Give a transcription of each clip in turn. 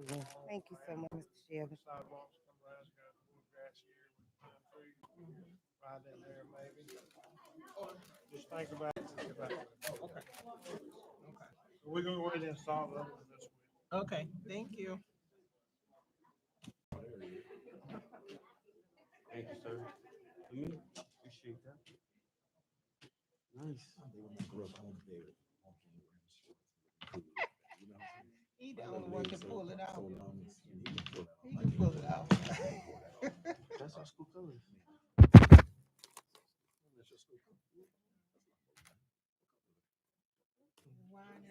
Thank you so much, Mr. Shelby. Sidewalks come around, got a little grass here with trees right in there maybe. Just think about it. Think about it. Okay. Okay. So we're gonna go ahead and install the other one this week. Okay. Thank you. Thank you, sir. Appreciate that. Nice. Grew up home there. He the only one can pull it out. So long as he can pull it He can pull it out. That's our school colors.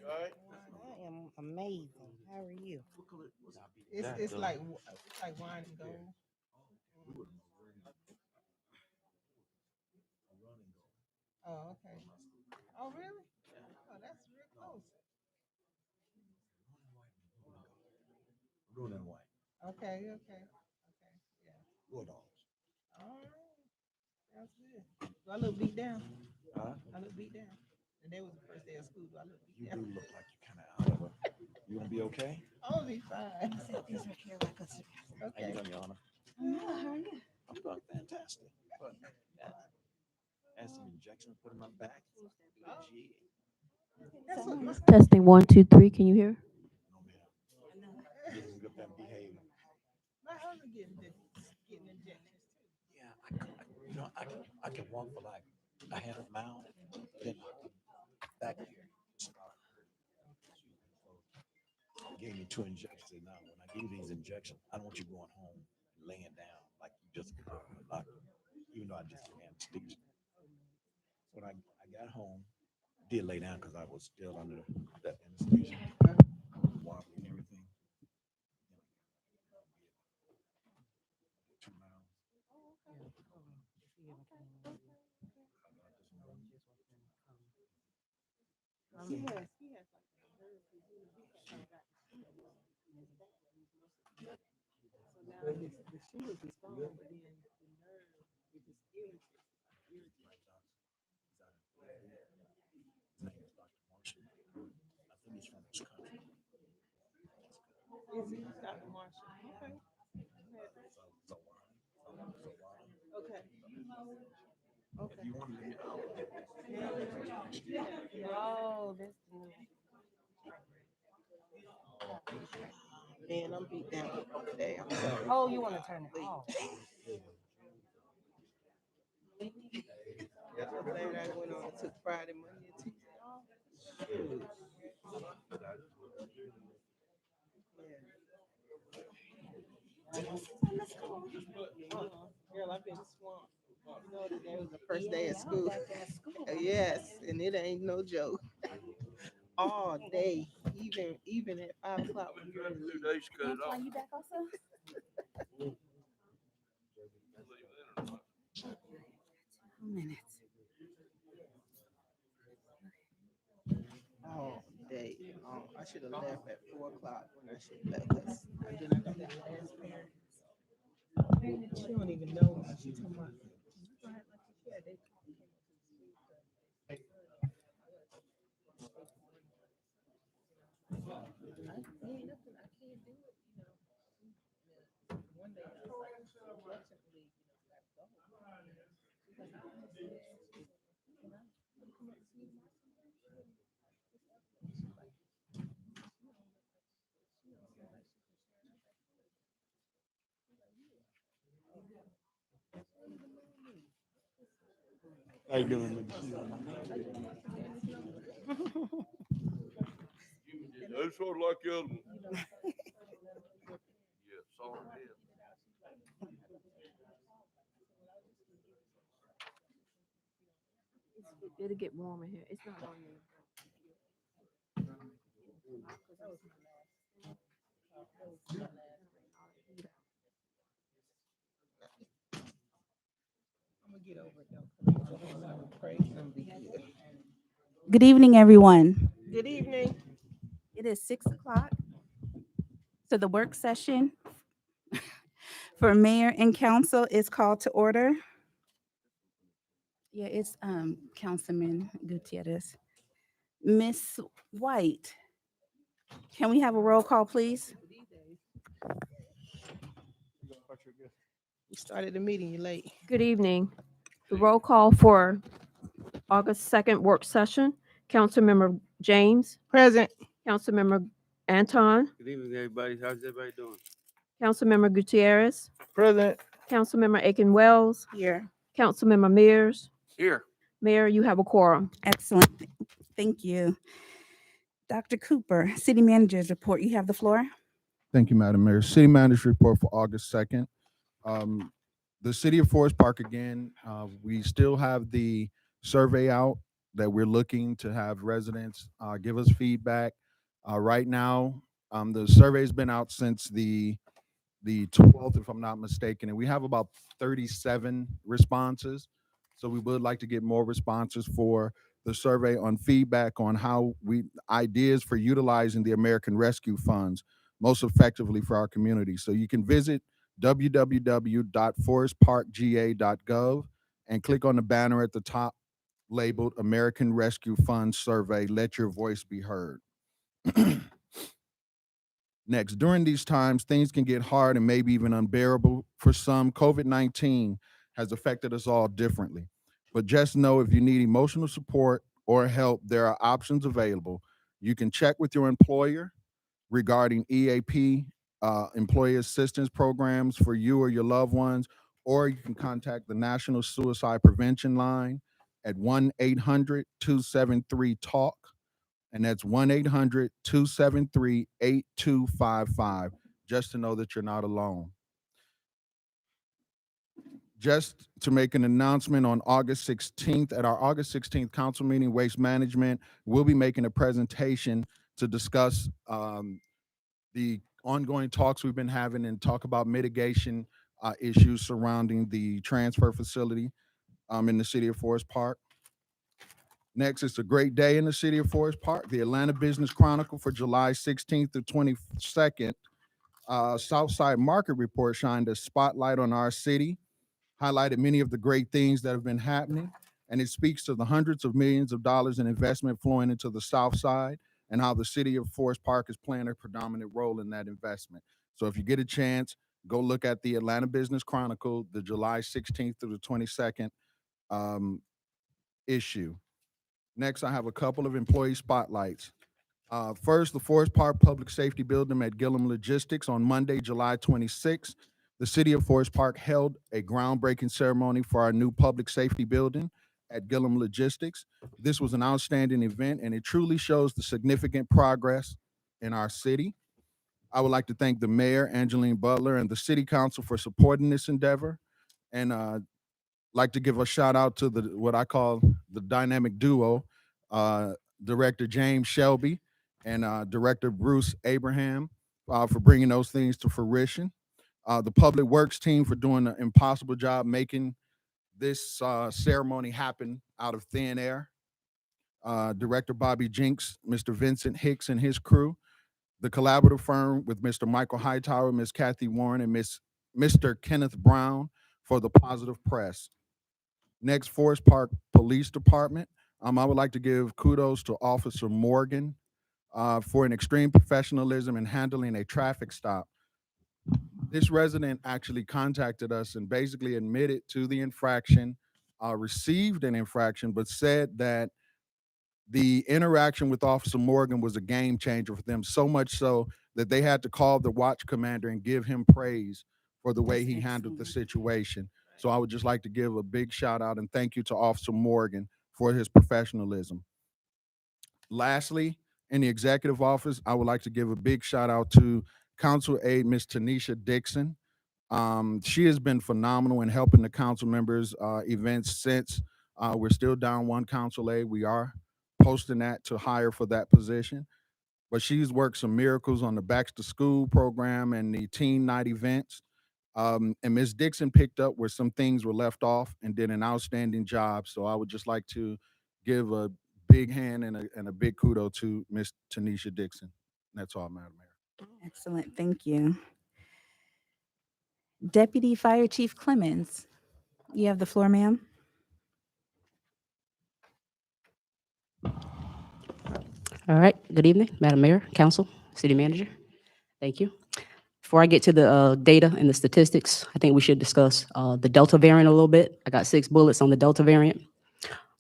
Right? I am amazing. How are you? It's like wine and gold. Oh, okay. Oh, really? Oh, that's real close. Blue and white. Okay, okay, okay. Yeah. War dogs. All right. That's good. Do I look beat down? Huh? I look beat down. And that was the first day of school. Do I look beat You down? do look like you're kind of out of it. You gonna be okay? I'll be fine. These are here like us. How Okay. you doing, Your Honor? How are you? I'm doing fantastic. But had some injections put in my back. Gee, That's what my, Testing 1, 2, 3. Can you hear? no man. Getting good at behavior. my husband getting injections too. Yeah, I can walk for like a half mile. Then back here. Gave me 2 injections. Now, when I give you these injections, I don't want you going home and laying down like you just even though I just gave anesthesia. When I got home, did lay down because I was still under that anesthesia, wobbly and everything. 2 miles. He has like nerve disease. So now the shingles is gone, but then the nerve it just irritates. His name is Dr. Marshall. I think he's from this country. Is he Dr. Marshall? Okay. Okay. If you want to let me out, Oh, that's good. Man, I'm beat down today. I'm sorry. Oh, you want to turn it off? I'm glad I went on and took Friday, Monday, and Tuesday off. Shoot. Girl, I've been swamped. You know, today was the first day of school. Yes, and it ain't no joke. All day, even at 5 o'clock when you're ready to leave. You back also? Minutes. All day. I should have left at 4 o'clock when I should have left. 'Cause then I got that last parent. She don't even know. She talking about. Yeah, they. Ain't nothing I can't do it. One day I was like, unfortunately, gotta how you doing? That's sort of like the other one. Yeah, solid head. It'll get warm in here. It's not on you. I'm gonna get over it though. Praise him, be good. Good evening, everyone. Good evening. It is 6 o'clock. So the work session for mayor and council is called to order. Yeah, it's Councilman Gutierrez. Miss White, can we have a roll call, please? We started the meeting, you late. Good evening. The roll call for August 2nd work session. Councilmember James, Present. Councilmember Anton, Good evening, everybody. How's everybody doing? Councilmember Gutierrez, Present. Councilmember Aiken Wells, Here. Councilmember Mears. Here. Mayor, you have a quorum. Excellent. Thank you. Dr. Cooper, City Manager's report. You have the floor. Thank you, Madam Mayor. City Manager's report for August 2nd. The City of Forest Park, again, we still have the survey out that we're looking to have residents give us feedback. Right now, the survey's been out since the 12th, if I'm not mistaken, and we have about 37 responses. So we would like to get more responses for the survey on feedback on how ideas for utilizing the American Rescue Funds most effectively for our community. So you can visit www.forestparkga.gov and click on the banner at the top labeled American Rescue Fund Survey. Let your voice be heard. Next, during these times, things can get hard and maybe even unbearable. For some, COVID-19 has affected us all differently. But just know if you need emotional support or help, there are options available. You can check with your employer regarding EAP, employee assistance programs for you or your loved ones, or you can contact the National Suicide Prevention Line at 1-800-273-TALK. And that's 1-800-273-8255, just to know that you're not alone. Just to make an announcement, on August 16th, at our August 16th council meeting, Waste Management will be making a presentation to discuss the ongoing talks we've been having and talk about mitigation issues surrounding the transfer facility in the city of Forest Park. Next, it's a great day in the city of Forest Park. The Atlanta Business Chronicle for July 16th to 22nd. Southside Market Report shined a spotlight on our city, highlighted many of the great things that have been happening, and it speaks to the hundreds of millions of dollars in investment flowing into the South Side and how the city of Forest Park is playing a predominant role in that investment. So if you get a chance, go look at the Atlanta Business Chronicle, the July 16th through the 22nd issue. Next, I have a couple of employee spotlights. First, the Forest Park Public Safety Building at Gillum Logistics on Monday, July 26th. The city of Forest Park held a groundbreaking ceremony for our new public safety building at Gillum Logistics. This was an outstanding event, and it truly shows the significant progress in our city. I would like to thank the mayor, Angeline Butler, and the city council for supporting this endeavor, and like to give a shout out to what I call the dynamic duo, Director James Shelby and Director Bruce Abraham for bringing those things to fruition. The Public Works team for doing an impossible job making this ceremony happen out of thin air. Director Bobby Jinks, Mr. Vincent Hicks and his crew. The collaborative firm with Mr. Michael Hightower, Ms. Kathy Warren, and Mr. Kenneth Brown for the positive press. Next, Forest Park Police Department. I would like to give kudos to Officer Morgan for an extreme professionalism in handling a traffic stop. This resident actually contacted us and basically admitted to the infraction, received an infraction, but said that the interaction with Officer Morgan was a game changer for them, so much so that they had to call the watch commander and give him praise for the way he handled the situation. So I would just like to give a big shout out and thank you to Officer Morgan for his professionalism. Lastly, in the executive office, I would like to give a big shout out to Council Aide Ms. Tanisha Dixon. She has been phenomenal in helping the council members events since we're still down one council aide. We are posting that to hire for that position, but she's worked some miracles on the Back to School program and the teen night events. And Ms. Dixon picked up where some things were left off and did an outstanding job. So I would just like to give a big hand and a big kudo to Ms. Tanisha Dixon. That's all, Madam Mayor. Excellent. Thank you. Deputy Fire Chief Clemens, you have the floor, ma'am. All right. Good evening, Madam Mayor, Council, City Manager. Thank you. Before I get to the data and the statistics, I think we should discuss the Delta variant a little bit. I got 6 bullets on the Delta variant.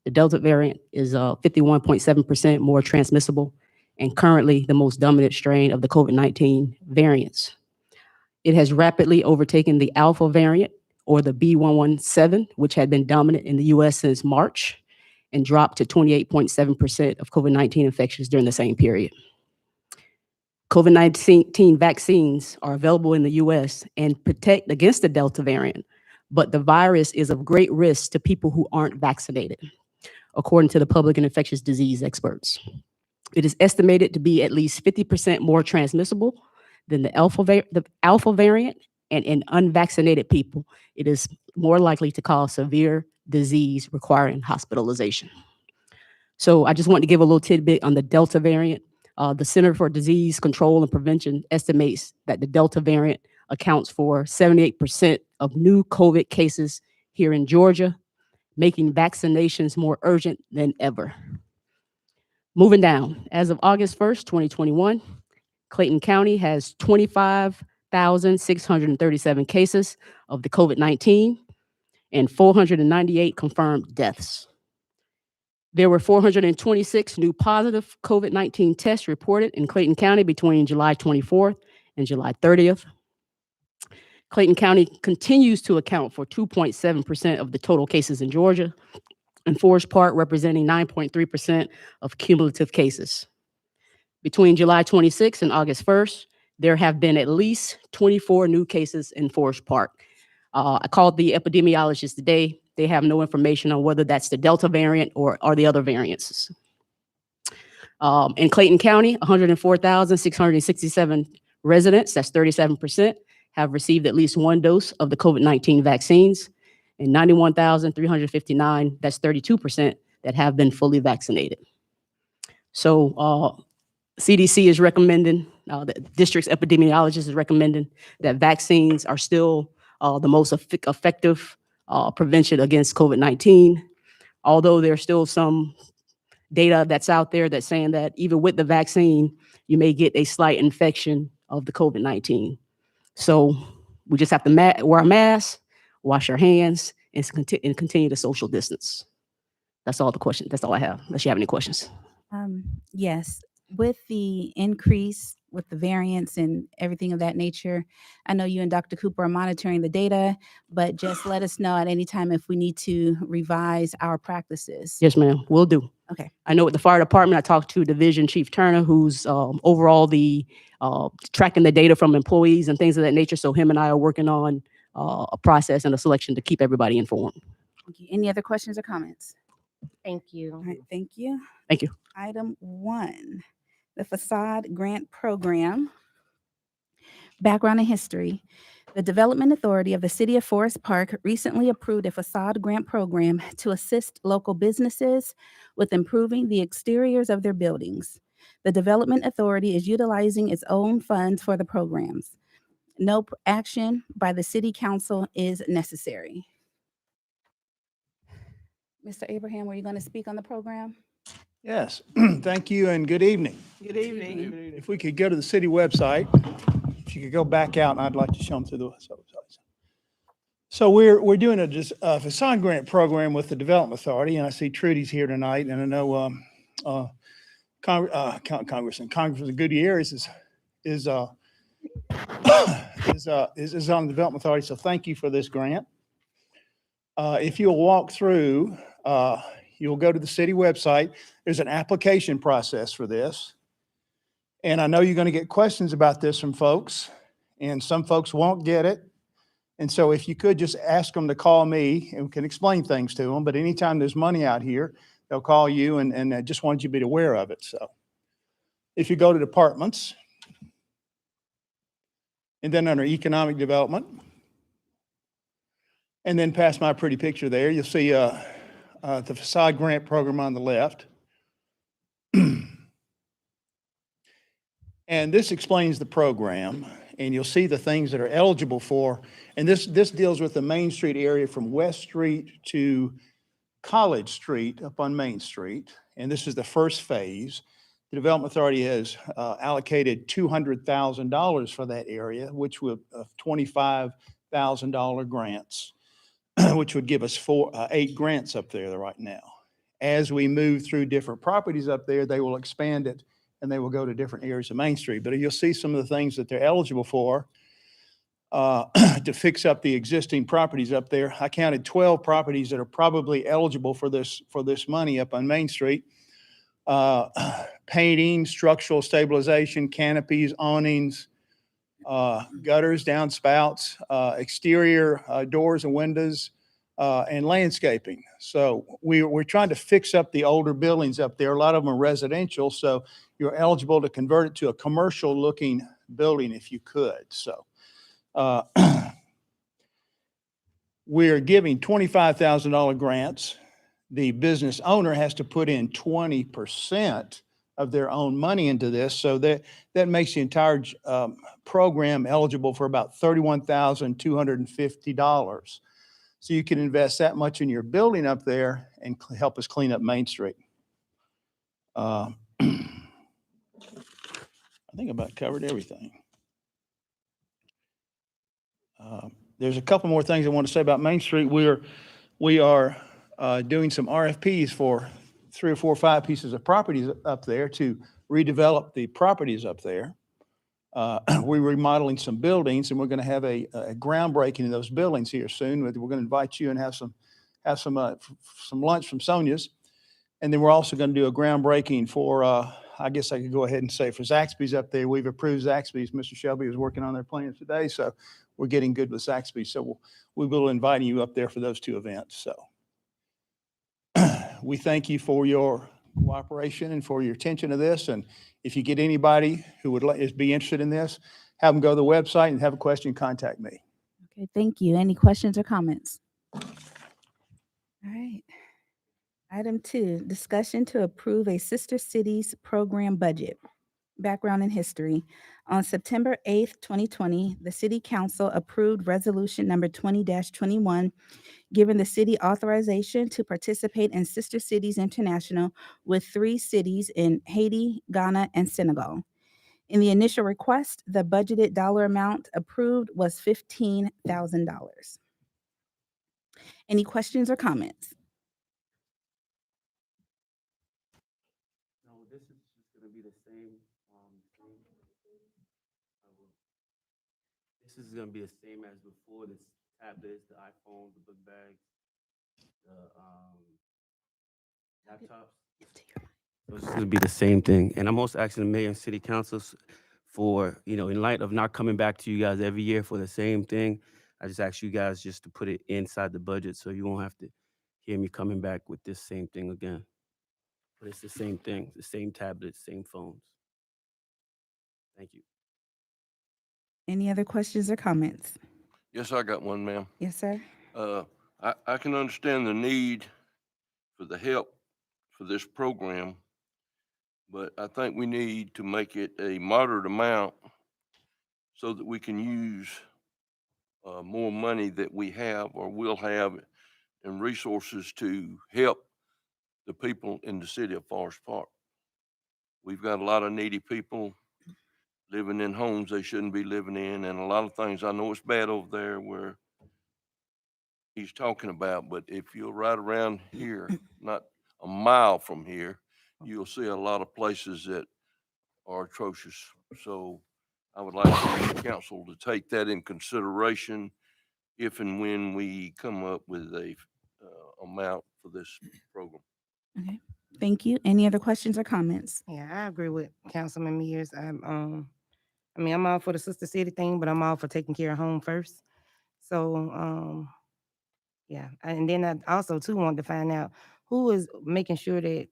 The Delta variant is 51.7% more transmissible and currently the most dominant strain of the COVID-19 variants. It has rapidly overtaken the Alpha variant, or the B.1.1.7, which had been dominant in the US since March, and dropped to 28.7% of COVID-19 infections during the same period. COVID-19 vaccines are available in the US and protect against the Delta variant, but the virus is of great risk to people who aren't vaccinated, according to the public and infectious disease experts. It is estimated to be at least 50% more transmissible than the Alpha variant, and in unvaccinated people, it is more likely to cause severe disease requiring hospitalization. So I just want to give a little tidbit on the Delta variant. The Center for Disease Control and Prevention estimates that the Delta variant accounts for 78% of new COVID cases here in Georgia, making vaccinations more urgent than ever. Moving down, as of August 1st, 2021, Clayton County has 25,637 cases of the COVID-19 and 498 confirmed deaths. There were 426 new positive COVID-19 tests reported in Clayton County between July 24th and July 30th. Clayton County continues to account for 2.7% of the total cases in Georgia, and Forest Park representing 9.3% of cumulative cases. Between July 26th and August 1st, there have been at least 24 new cases in Forest Park. I called the epidemiologist today. They have no information on whether that's the Delta variant or the other variants. In Clayton County, 104,667 residents, that's 37%, have received at least one dose of the COVID-19 vaccines, and 91,359, that's 32%, that have been fully vaccinated. So CDC is recommending, the district's epidemiologist is recommending that vaccines are still the most effective prevention against COVID-19, although there's still some data that's out there that's saying that even with the vaccine, you may get a slight infection of the COVID-19. So we just have to wear a mask, wash our hands, and continue to social distance. That's all the questions. That's all I have, unless you have any questions. Yes, with the increase with the variants and everything of that nature, I know you and Dr. Cooper are monitoring the data, but just let us know at any time if we need to revise our practices. Yes, ma'am, will do. Okay. I know with the fire department, I talked to Division Chief Turner, who's overall the tracking the data from employees and things of that nature. So him and I are working on a process and a selection to keep everybody informed. Thank you. Any other questions or comments? Thank you. All right, thank you. Thank you. Item 1, the Facade Grant Program. Background and history. The Development Authority of the City of Forest Park recently approved a facade grant program to assist local businesses with improving the exteriors of their buildings. The Development Authority is utilizing its own funds for the programs. No action by the City Council is necessary. Mr. Abraham, were you going to speak on the program? Yes, thank you and good evening. Good evening. If we could go to the city website, if you could go back out, and I'd like to show them through the website. So we're doing a facade grant program with the Development Authority, and I see Trudy's here tonight, and I know Congressman Goodyear is on the Development Authority. So thank you for this grant. If you'll walk through, you'll go to the city website. There's an application process for this. And I know you're going to get questions about this from folks, and some folks won't get it. And so if you could just ask them to call me, and we can explain things to them. But anytime there's money out here, they'll call you, and I just want you to be aware of it. So if you go to departments, and then under economic development, and then past my pretty picture there, you'll see the facade grant program on the left. And this explains the program, and you'll see the things that are eligible for. And this deals with the Main Street area from West Street to College Street up on Main Street. And this is the first phase. The Development Authority has allocated $200,000 for that area, which would $25,000 grants, which would give us 8 grants up there right now. As we move through different properties up there, they will expand it and they will go to different areas of Main Street. But you'll see some of the things that they're eligible for to fix up the existing properties up there. I counted 12 properties that are probably eligible for this money up on Main Street. Painting, structural stabilization, canopies, awnings, gutters, downspouts, exterior doors and windows, and landscaping. So we're trying to fix up the older buildings up there. A lot of them are residential, so you're eligible to convert it to a commercial looking building if you could. So we're giving $25,000 grants. The business owner has to put in 20% of their own money into this. So that makes the entire program eligible for about $31,250. So you can invest that much in your building up there and help us clean up Main Street. I think I about covered everything. There's a couple more things I want to say about Main Street. We are doing some RFPs for 3 or 4 or 5 pieces of properties up there to redevelop the properties up there. We're remodeling some buildings, and we're going to have a groundbreaking in those buildings here soon. We're going to invite you and have some lunch from Sonia's, and then we're also going to do a groundbreaking for I guess I could go ahead and say for Zaxby's up there. We've approved Zaxby's. Mr. Shelby was working on their plans today, so we're getting good with Zaxby's. So we will invite you up there for those 2 events. So we thank you for your cooperation and for your attention to this. And if you get anybody who would be interested in this, have them go to the website, and have a question, contact me. Okay, thank you. Any questions or comments? All right. Item 2, discussion to approve a Sister Cities program budget. Background and history. On September 8th, 2020, the City Council approved Resolution number 20-21, giving the city authorization to participate in Sister Cities International with 3 cities in Haiti, Ghana, and Senegal. In the initial request, the budgeted dollar amount approved was $15,000. Any questions or comments? No, this is just gonna be the same, this is gonna be the same as before, the tablets, the iPhones, the book bags, the, laptops. So it's gonna be the same thing. And I'm also asking the mayor and city councils for, in light of not coming back to you guys every year for the same thing, I just ask you guys just to put it inside the budget so you won't have to hear me coming back with this same thing again. But it's the same thing, the same tablets, same phones. Thank you. Any other questions or comments? Yes, I got one, ma'am. Yes, sir. I can understand the need for the help for this program, but I think we need to make it a moderate amount so that we can use more money that we have or will have and resources to help the people in the city of Forest Park. We've got a lot of needy people living in homes they shouldn't be living in, and a lot of things. I know it's bad over there where he's talking about, but if you're right around here, not a mile from here, you'll see a lot of places that are atrocious. So I would like the council to take that in consideration if and when we come up with a amount for this program. Okay. Thank you. Any other questions or comments? Yeah, I agree with Councilman Mears. I'm all for the Sister City thing, but I'm all for taking care of home first. So, yeah. And then I also too want to find out who is making sure that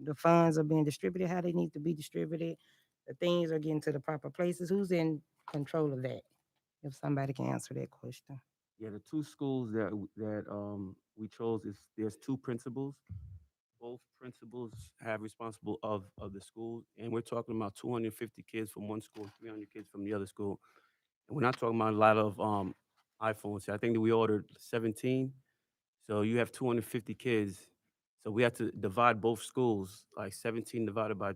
the funds are being distributed, how they need to be distributed, the things are getting to the proper places. Who's in control of that? If somebody can answer that question. Yeah, the 2 schools that we chose there's 2 principals. Both principals have responsible of the school, and we're talking about 250 kids from one school, 300 kids from the other school. And we're not talking about a lot of iPhones. I think that we ordered 17. So you have 250 kids. So we had to divide both schools, like 17 divided by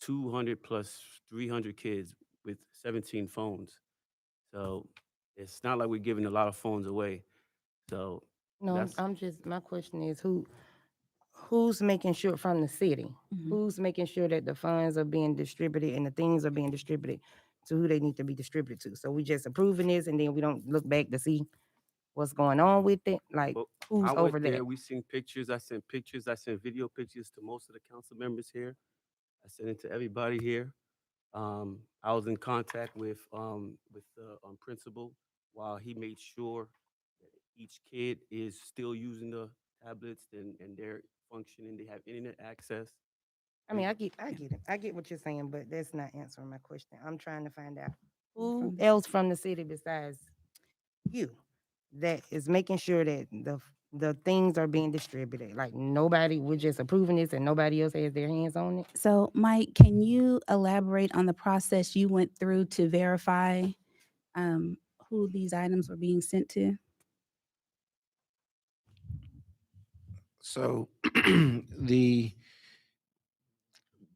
200 plus 300 kids with 17 phones. So it's not like we're giving a lot of phones away. So No, that's I'm just, my question is who's making sure from the city? Mhm. Who's making sure that the funds are being distributed and the things are being distributed to who they need to be distributed to? So we just approving this and then we don't look back to see what's going on with it? Like, Well, who's I over went that? there. We seen pictures. I sent pictures. I sent video pictures to most of the council members here. I sent it to everybody here. I was in contact with the principal while he made sure that each kid is still using the tablets and they're functioning. They have internet access. I mean, I get it. I get what you're saying, but that's not answering my question. I'm trying to find out who From- else from the city besides you that is making sure that the things are being distributed. Like nobody, we're just approving this and nobody else has their hands on it. So, Mike, can you elaborate on the process you went through to verify who these items were being sent to? So the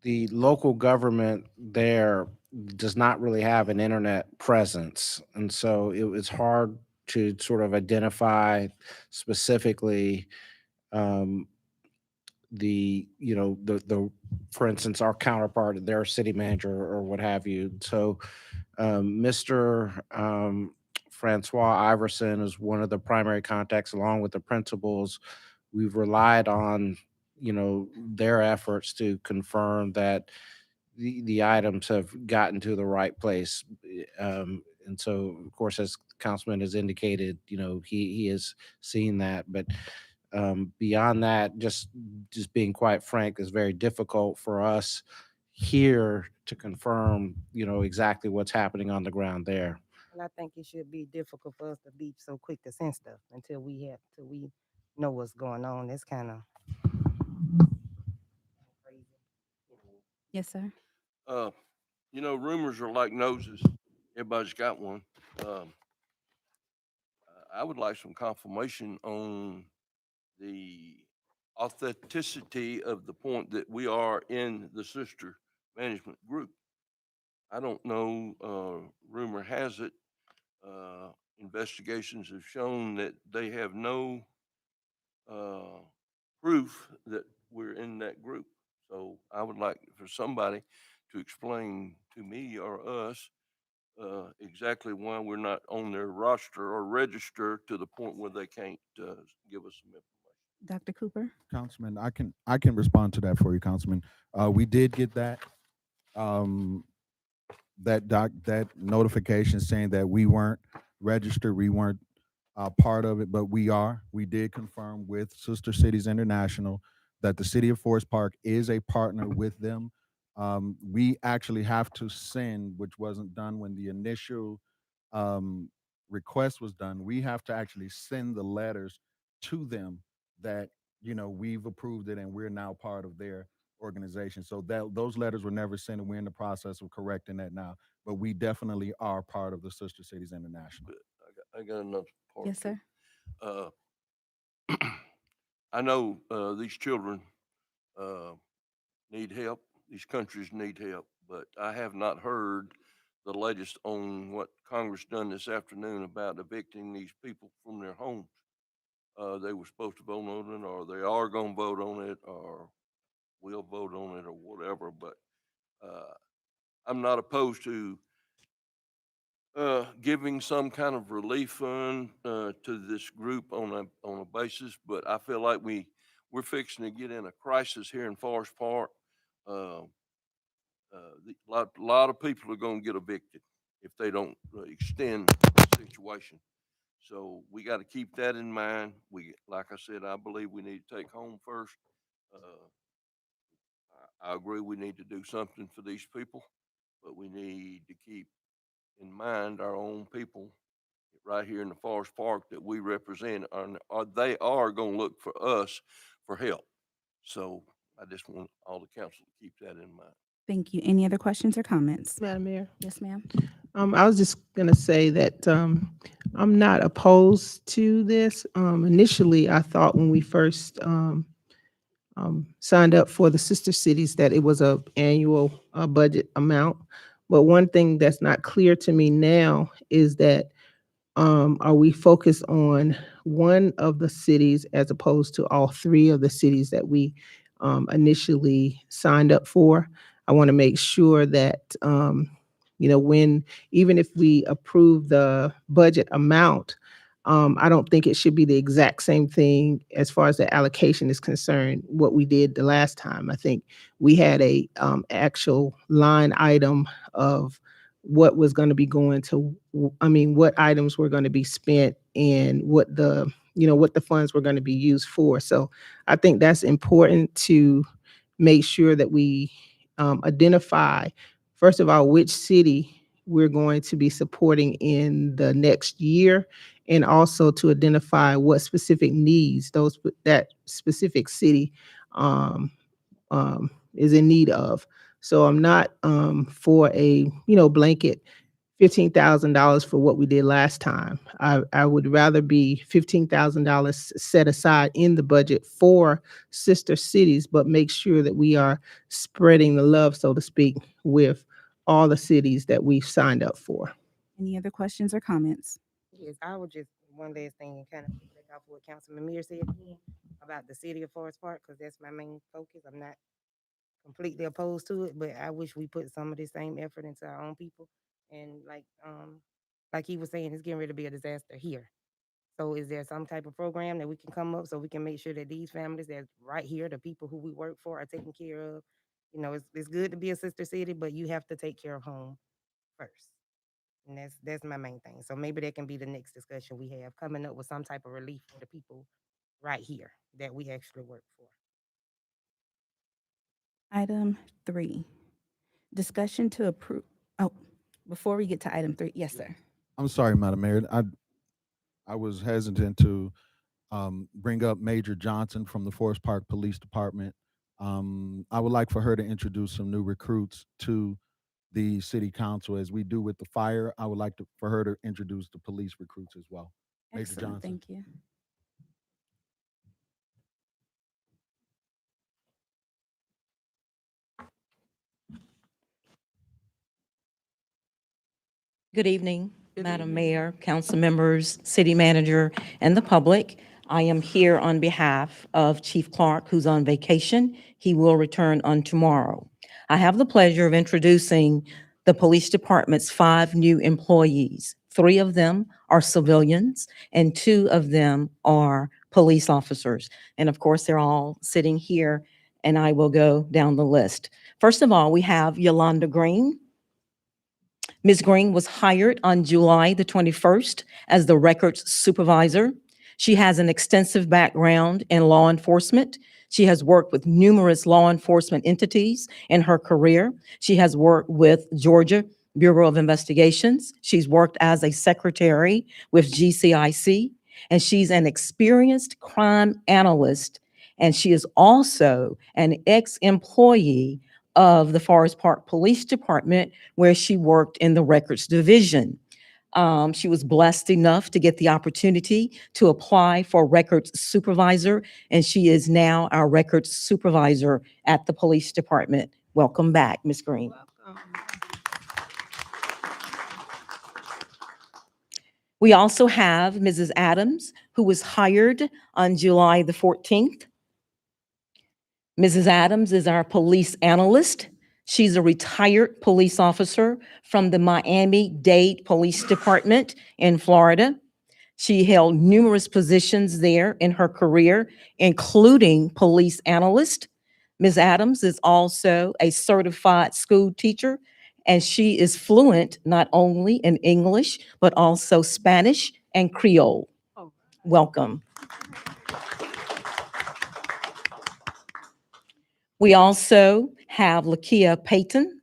the local government there does not really have an internet presence, and so it was hard to sort of identify specifically um, the for instance our counterpart, their city manager or what have you. So Mr. Francois Iverson is one of the primary contacts, along with the principals. We've relied on, their efforts to confirm that the items have gotten to the right place. And so, of course, as Councilman has indicated, he has seen that. But beyond that, just being quite frank, is very difficult for us here to confirm, exactly what's happening on the ground there. And I think it should be difficult for us to be so quick to send stuff until we know what's going on. That's kind of crazy. Yes, sir. Rumors are like noses. Everybody's got one. Um, I would like some confirmation on the authenticity of the point that we are in the sister management group. I don't know, rumor has it, investigations have shown that they have no uh, proof that we're in that group. So I would like for somebody to explain to me or us exactly why we're not on their roster or register to the point where they can't give us some information. Dr. Cooper? Councilman, I can respond to that for you, Councilman. We did get that that notification saying that we weren't registered, we weren't part of it, but we are. We did confirm with Sister Cities International that the city of Forest Park is a partner with them. We actually have to send, which wasn't done when the initial request was done. We have to actually send the letters to them that we've approved it and we're now part of their organization. So that those letters were never sent, and we're in the process of correcting that now. But we definitely are part of the Sister Cities International. Good. I got another part. Yes, sir. Uh, I know these children uh, need help. These countries need help, but I have not heard the latest on what Congress done this afternoon about evicting these people from their homes. They were supposed to vote on it, or they are going to vote on it, or will vote on it, or whatever. But I'm not opposed to giving some kind of relief fund to this group on a basis, but I feel like we're fixing to get in a crisis here in Forest Park. Uh, lot of people are going to get evicted if they don't extend the situation. So we got to keep that in mind. Like I said, I believe we need to take home first. Uh, I agree we need to do something for these people, but we need to keep in mind our own people right here in the Forest Park that we represent, they are going to look for us for help. So I just want all the council to keep that in mind. Thank you. Any other questions or comments? Madam Mayor. Yes, ma'am. I was just gonna say that, I'm not opposed to this. Initially, I thought when we first signed up for the sister cities that it was a annual budget amount. But one thing that's not clear to me now is that are we focused on one of the cities as opposed to all three of the cities that we initially signed up for? I want to make sure that, when, even if we approve the budget amount, I don't think it should be the exact same thing as far as the allocation is concerned, what we did the last time. I think we had a actual line item of what was going to be going to, what items were going to be spent and what the funds were going to be used for. So I think that's important to make sure that we identify, first of all, which city we're going to be supporting in the next year, and also to identify what specific needs that specific city um, is in need of. So I'm not for a blanket $15,000 for what we did last time. I would rather be $15,000 set aside in the budget for sister cities, but make sure that we are spreading the love, so to speak, with all the cities that we've signed up for. Any other questions or comments? Yes, I would just, one last thing, and kind of piggyback off what Councilman Mears said again about the city of Forest Park, because that's my main focus. I'm not completely opposed to it, but I wish we put some of the same effort into our own people. And like he was saying, it's getting ready to be a disaster here. So is there some type of program that we can come up so we can make sure that these families that's right here, the people who we work for, are taken care of? It's good to be a sister city, but you have to take care of home first. And that's my main thing. So maybe that can be the next discussion we have, coming up with some type of relief for the people right here that we actually work for. Item 3, discussion to approve. Oh, before we get to item 3, yes, sir. I'm sorry, Madam Mayor. I was hesitant to bring up Major Johnson from the Forest Park Police Department. I would like for her to introduce some new recruits to the city council as we do with the fire. I would like for her to introduce the police recruits as well. Major Excellent, Johnson. thank you. Good evening, Good Madam evening. Mayor, council members, city manager, and the public. I am here on behalf of Chief Clark, who's on vacation. He will return on tomorrow. I have the pleasure of introducing the police department's 5 new employees. 3 of them are civilians and 2 of them are police officers. And of course, they're all sitting here, and I will go down the list. First of all, we have Yolanda Green. Ms. Green was hired on July the 21st as the records supervisor. She has an extensive background in law enforcement. She has worked with numerous law enforcement entities in her career. She has worked with Georgia Bureau of Investigations. She's worked as a secretary with GCIC, and she's an experienced crime analyst. And she is also an ex-employee of the Forest Park Police Department, where she worked in the records division. She was blessed enough to get the opportunity to apply for records supervisor, and she is now our records supervisor at the police department. Welcome back, Ms. Green. We also have Mrs. Adams, who was hired on July the 14th. Mrs. Adams is our police analyst. She's a retired police officer from the Miami-Dade Police Department in Florida. She held numerous positions there in her career, including police analyst. Ms. Adams is also a certified school teacher, and she is fluent not only in English, but also Spanish and Creole. Welcome. We also have Lakia Payton.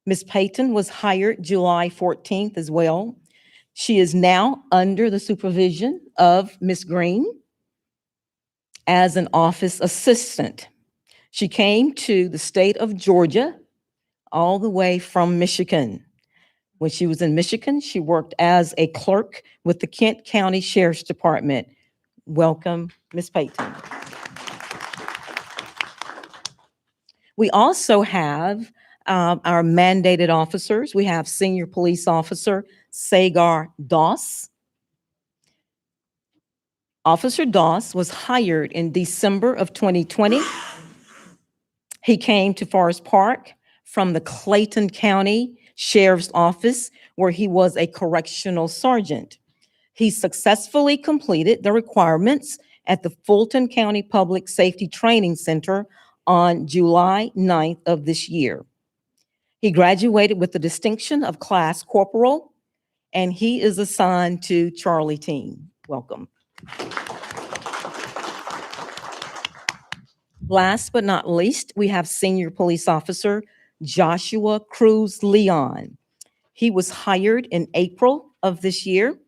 Ms. Payton was hired July 14th as well. She is now under the supervision of Ms. Green as an office assistant. She came to the state of Georgia all the way from Michigan. When she was in Michigan, she worked as a clerk with the Kent County Sheriff's Department. Welcome, Ms. Payton. We also have our mandated officers. We have Senior Police Officer Sagar Doss. Officer Doss was hired in December of 2020. He came to Forest Park from the Clayton County Sheriff's Office, where he was a correctional sergeant. He successfully completed the requirements at the Fulton County Public Safety Training Center on July 9th of this year. He graduated with the distinction of Class Corporal, and he is assigned to Charlie Team. Welcome. Last but not least, we have Senior Police Officer Joshua Cruz Leon. He was hired in April of this year.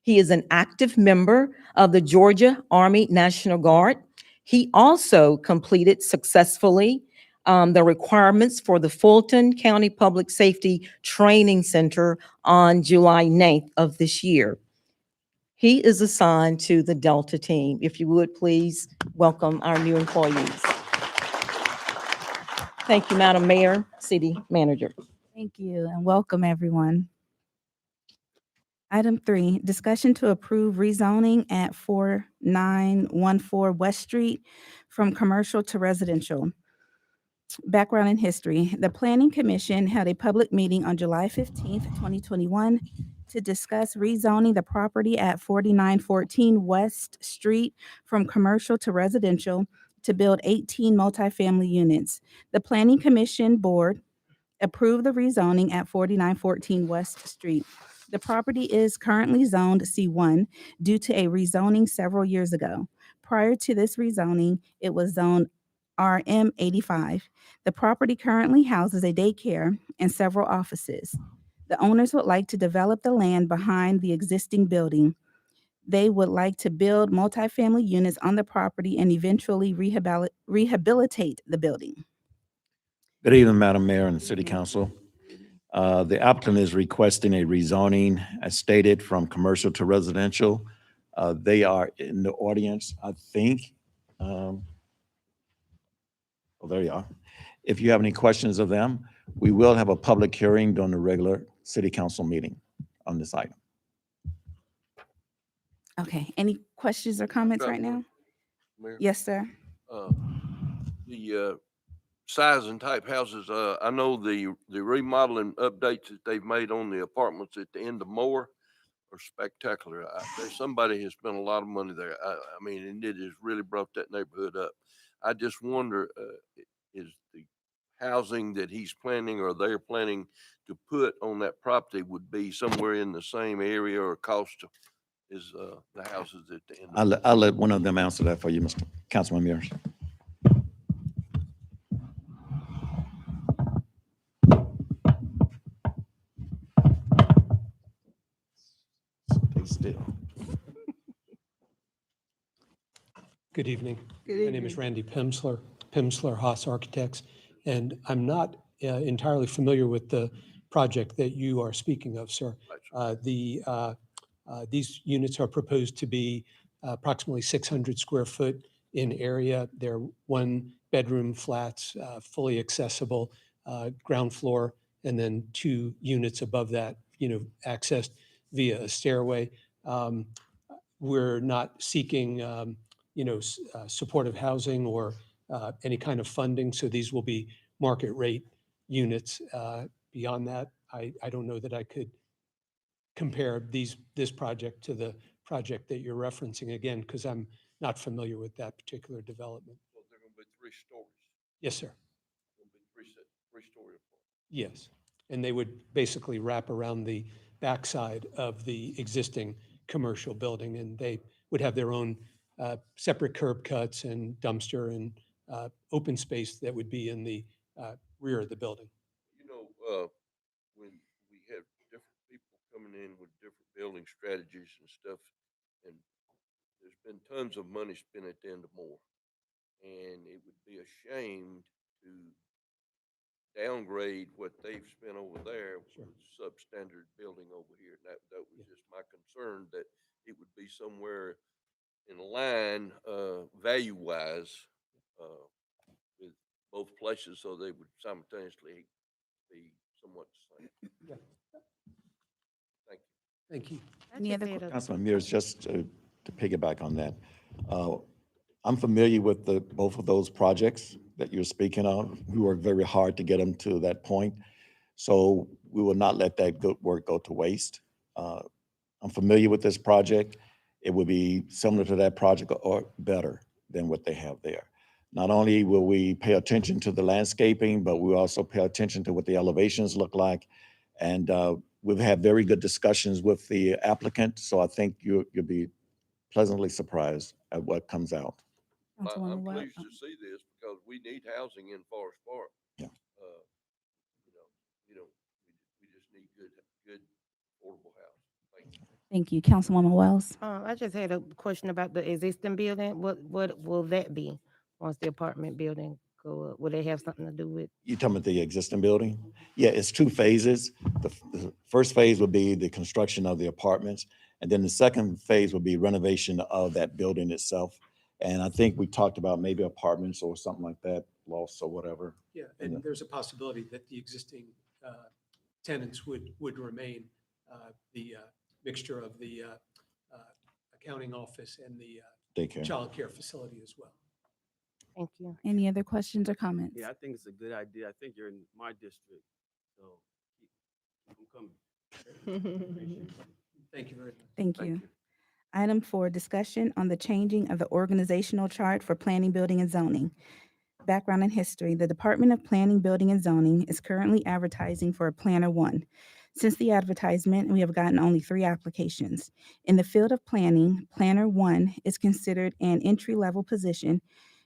He is an active member of the Georgia Army National Guard. He also completed successfully the requirements for the Fulton County Public Safety Training Center on July 9th of this year. He is assigned to the Delta team. If you would, please welcome our new employees. Thank you, Madam Mayor, City Manager. Thank you and welcome everyone. Item 3, discussion to approve rezoning at 4914 West Street from commercial to residential. Background and history. The Planning Commission held a public meeting on July 15th, 2021 to discuss rezoning the property at 4914 West Street from commercial to residential to build 18 multifamily units. The Planning Commission Board approved the rezoning at 4914 West Street. The property is currently zoned C1 due to a rezoning several years ago. Prior to this rezoning, it was zoned RM 85. The property currently houses a daycare and several offices. The owners would like to develop the land behind the existing building. They would like to build multifamily units on the property and eventually rehabilitate the building. Good evening, Madam Mayor and City Council. The applicant is requesting a rezoning, as stated, from commercial to residential. They are in the audience, I think. Oh, there you are. If you have any questions of them, we will have a public hearing during the regular City Council meeting on this item. Okay, any questions or comments Got right one, now? Mayor. Yes, sir. The size and type houses, I know the remodeling updates that they've made on the apartments at the end of Moore are spectacular. Somebody has spent a lot of money there. I mean, and it has really brought that neighborhood up. I just wonder, is the housing that he's planning or they're planning to put on that property would be somewhere in the same area or cost as the houses at the end? I'll let one of them answer that for you, Mr. Councilman Mears. Stay still. Good evening. Good My name is evening. Randy Pimsler Haas Architects, and I'm not entirely familiar with the project that you are speaking of, sir. These units are proposed to be approximately 600 square foot in area. They're one-bedroom flats, fully accessible, ground floor, and then 2 units above that, accessed via a stairway. We're not seeking supportive housing or any kind of funding. So these will be market rate units. Beyond that, I don't know that I could compare this project to the project that you're referencing again, because I'm not familiar with that particular development. So they're going to be 3 stories. Yes, sir. Going to be 3-story apartments. Yes. And they would basically wrap around the backside of the existing commercial building, and they would have their own separate curb cuts and dumpster and open space that would be in the rear of the building. When we have different people coming in with different building strategies and stuff, and there's been tons of money spent at the end of Moore, and it would be a shame to downgrade what they've spent over there with substandard building over here. That was just my concern, that it would be somewhere in line, value-wise, with both places, so they would simultaneously be somewhat the same. Yeah. Thank you. Thank you. I Any just other had a- Councilman Mears, just to piggyback on that, I'm familiar with both of those projects that you're speaking of. We worked very hard to get them to that point. So we will not let that good work go to waste. I'm familiar with this project. It will be similar to that project or better than what they have there. Not only will we pay attention to the landscaping, but we'll also pay attention to what the elevations look like. And we've had very good discussions with the applicant. So I think you'll be pleasantly surprised at what comes out. I'm Councilwoman Wells. pleased to see this because we need housing in Forest Park. Yeah. We just need good affordable housing. Thank you. Thank you. Councilwoman Wells. I just had a question about the existing building. What will that be once the apartment building go up? Will they have something to do with? You talking about the existing building? Yeah, it's 2 phases. The first phase would be the construction of the apartments. And then the second phase would be renovation of that building itself. And I think we talked about maybe apartments or something like that, lofts or whatever. Yeah, and there's a possibility that the existing tenants would remain. The mixture of the accounting office and the Daycare. child care facility as well. Thank you. Any other questions or comments? Yeah, I think it's a good idea. I think you're in my district, so keep them coming. Thank you very much. Thank you. Item 4, discussion on the changing of the organizational chart for planning, building, and zoning. Background and history. The Department of Planning, Building, and Zoning is currently advertising for a Planner 1. Since the advertisement, we have gotten only 3 applications. In the field of planning, Planner 1 is considered an entry-level position,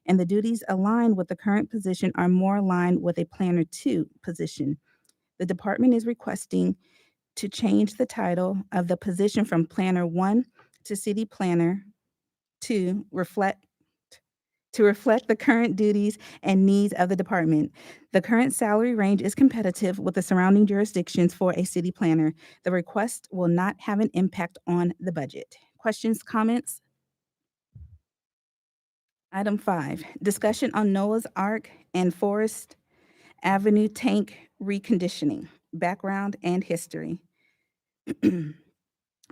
and the duties aligned with the current position are more aligned with a Planner 2 position. The department is requesting to change the title of the position from Planner 1 to City Planner to reflect the current duties and needs of the department. The current salary range is competitive with the surrounding jurisdictions for a city planner. The request will not have an impact on the budget. Questions, comments? Item 5, discussion on Noah's Ark and Forest Avenue tank reconditioning, background and history.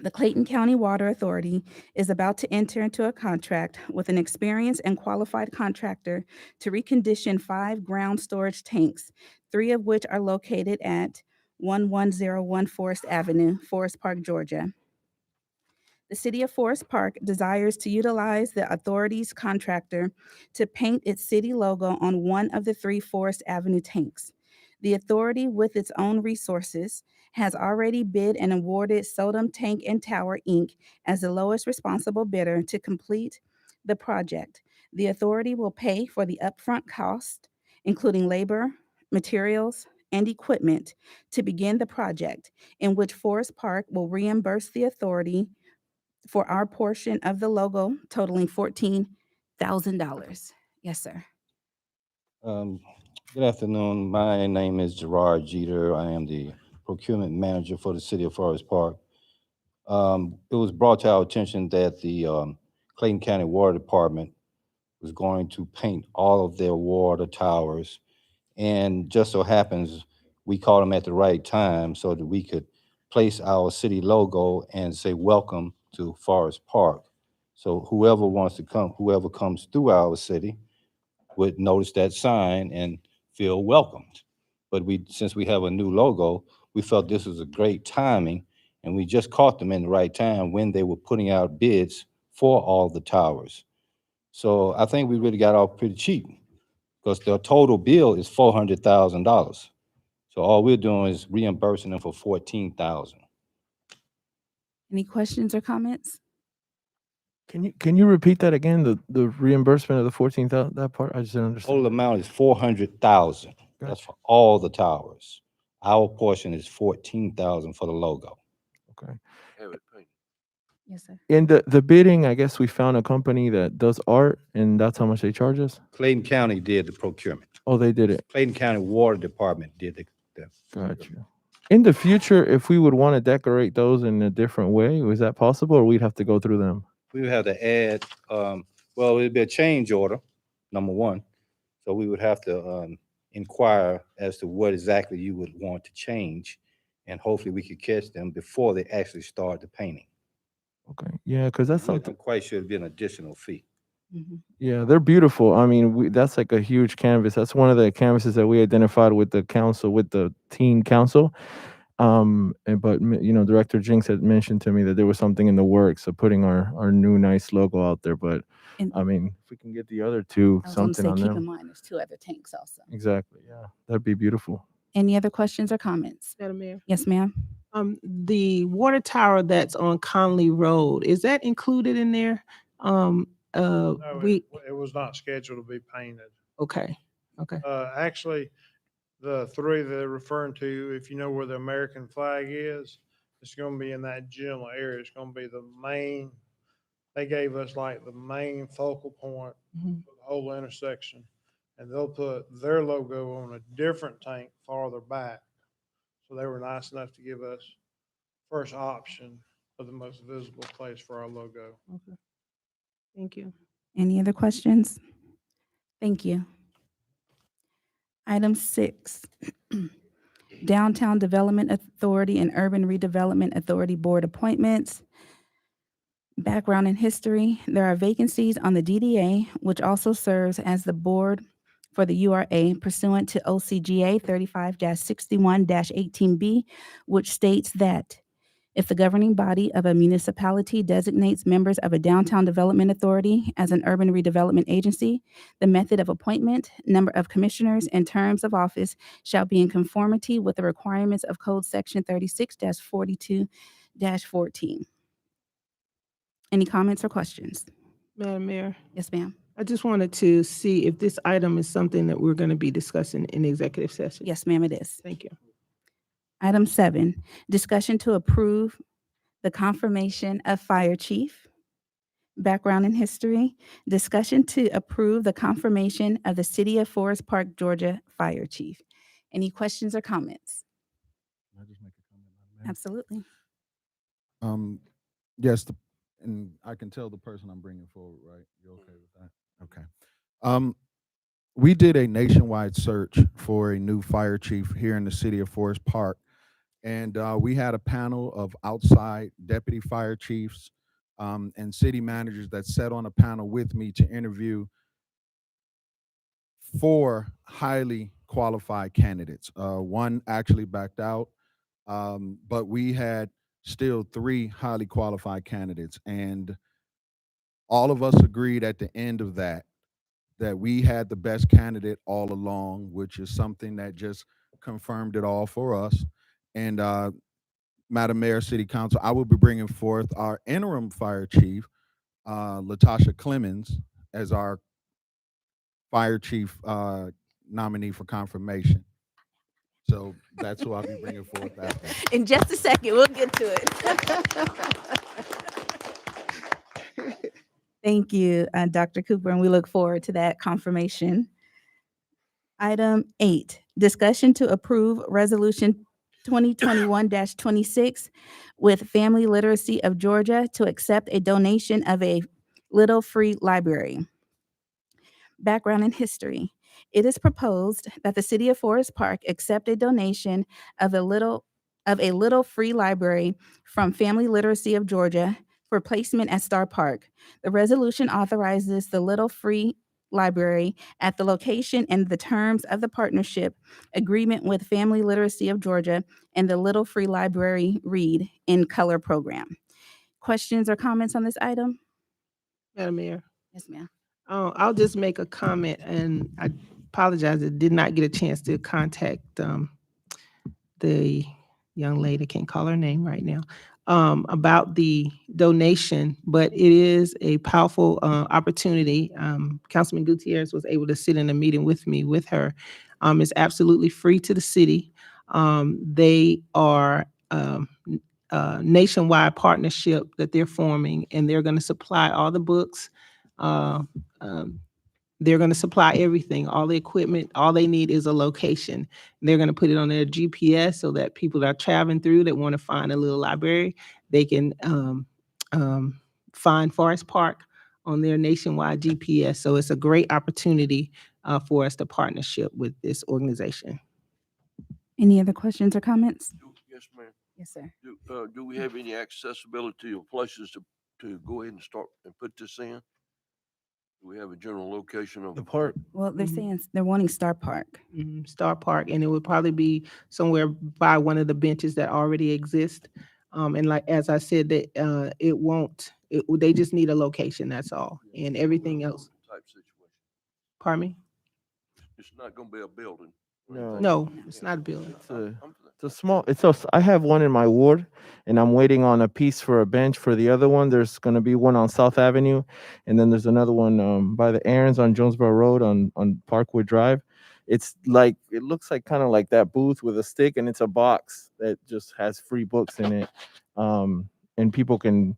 The Clayton County Water Authority is about to enter into a contract with an experienced and qualified contractor to recondition 5 ground storage tanks, 3 of which are located at 1101 Forest Avenue, Forest Park, Georgia. The City of Forest Park desires to utilize the authority's contractor to paint its city logo on one of the 3 Forest Avenue tanks. The authority, with its own resources, has already bid and awarded Sodom Tank and Tower, Inc. as the lowest responsible bidder to complete the project. The authority will pay for the upfront cost, including labor, materials, and equipment, to begin the project, in which Forest Park will reimburse the authority for our portion of the logo, totaling $14,000. Yes, sir. Good afternoon. My name is Gerard Jeter. I am the procurement manager for the city of Forest Park. It was brought to our attention that the Clayton County Water Department was going to paint all of their water towers. And just so happens, we called them at the right time so that we could place our city logo and say, welcome to Forest Park. So whoever wants to come, whoever comes through our city would notice that sign and feel welcomed. But since we have a new logo, we felt this was a great timing, and we just caught them in the right time when they were putting out bids for all the towers. So I think we really got off pretty cheap because their total bill is $400,000. So all we're doing is reimbursing them for $14,000. Any questions or comments? Can you repeat that again? The reimbursement of the 14,000, that part? I just didn't understand. Total amount is $400,000. That's for all the towers. Our portion is $14,000 for the logo. Okay. Have it painted. Yes, sir. In the bidding, I guess we found a company that does art, and that's how much they charge us? Clayton County did the procurement. Oh, they did it. Clayton County Water Department did the. Got you. In the future, if we would want to decorate those in a different way, was that possible, or we'd have to go through them? We would have to add, well, it'd be a change order, number one. So we would have to inquire as to what exactly you would want to change. And hopefully we could catch them before they actually start the painting. Okay, yeah, because that's I'm something. quite sure it'd be an additional fee. Yeah, they're beautiful. I mean, that's like a huge canvas. That's one of the canvases that we identified with the council, with the teen council. But Director Jinx had mentioned to me that there was something in the works of putting our new nice logo out there. But And I mean, if we can get the other two, I was going to something say, on keep in them. mind, there's 2 other tanks also. Exactly. Yeah, that'd be beautiful. Any other questions or comments? Madam Mayor. Yes, ma'am. The water tower that's on Conley Road, is that included in there? No, We, it was not scheduled to be painted. okay. Actually, the 3 that they're referring to, if you know where the American flag is, it's going to be in that general area. It's going to be the main, they gave us like the main focal point for the whole intersection. And they'll put their logo on a different tank farther back. So they were nice enough to give us first option of the most visible place for our logo. Okay. Thank you. Any other questions? Thank you. Item 6, Downtown Development Authority and Urban Redevelopment Authority Board appointments. Background and history. There are vacancies on the DDA, which also serves as the board for the URA pursuant to OCGA 35-61-18B, which states that if the governing body of a municipality designates members of a downtown development authority as an urban redevelopment agency, the method of appointment, number of commissioners, and terms of office shall be in conformity with the requirements of Code Section 36-42-14. Any comments or questions? Madam Mayor, Yes, ma'am. I just wanted to see if this item is something that we're going to be discussing in the executive session. Yes, ma'am, it is. Thank you. Item 7, discussion to approve the confirmation of fire chief. Background and history, discussion to approve the confirmation of the City of Forest Park, Georgia fire chief. Any questions or comments? Can I just make a comment, Madam Mayor? Absolutely. Yes, and I can tell the person I'm bringing forward, right? You okay with that? Okay. We did a nationwide search for a new fire chief here in the city of Forest Park. And we had a panel of outside deputy fire chiefs and city managers that sat on a panel with me to interview 4 highly qualified candidates. One actually backed out, but we had still 3 highly qualified candidates. And all of us agreed at the end of that we had the best candidate all along, which is something that just confirmed it all for us. And Madam Mayor, City Council, I will be bringing forth our interim fire chief, Latasha Clemens, as our fire chief nominee for confirmation. So that's who I'll be bringing forth after. In just a second, we'll get to it. Thank you, Dr. Cooper, and we look forward to that confirmation. Item 8, discussion to approve Resolution 2021-26 with Family Literacy of Georgia to accept a donation of a Little Free Library. Background and history. It is proposed that the City of Forest Park accept a donation of a Little Free Library from Family Literacy of Georgia for placement at Star Park. The resolution authorizes the Little Free Library at the location and the terms of the partnership agreement with Family Literacy of Georgia and the Little Free Library Read in Color program. Questions or comments on this item? Madam Mayor. Yes, ma'am. I'll just make a comment, and I apologize, I did not get a chance to contact the young lady, can't call her name right now, about the donation, but it is a powerful opportunity. Councilman Gutierrez was able to sit in a meeting with me, with her. It's absolutely free to the city. They are nationwide partnership that they're forming, and they're going to supply all the books. Uh, um, they're going to supply everything, all the equipment. All they need is a location. They're going to put it on their GPS so that people that are traveling through that want to find a little library, they can find Forest Park on their nationwide GPS. So it's a great opportunity for us to partnership with this organization. Any other questions or comments? Yes, ma'am. Yes, sir. Do we have any accessibility of places to go ahead and start and put this in? Do we have a general location of The park. Well, they're Mhm. saying they're wanting Star Park. Star Park, and it would probably be somewhere by one of the benches that already exist. And like, as I said, that it won't, they just need a location, that's all. And everything else, type situation? pardon me? It's not gonna be a building. or No. anything. No, it's not a building. It's a, I'm for that. it's a small, I have one in my ward, and I'm waiting on a piece for a bench for the other one. There's gonna be one on South Avenue, and then there's another one by the Aaron's on Jonesboro Road on Parkwood Drive. It's like, it looks like kind of like that booth with a stick, and it's a box that just has free books in it. And people can,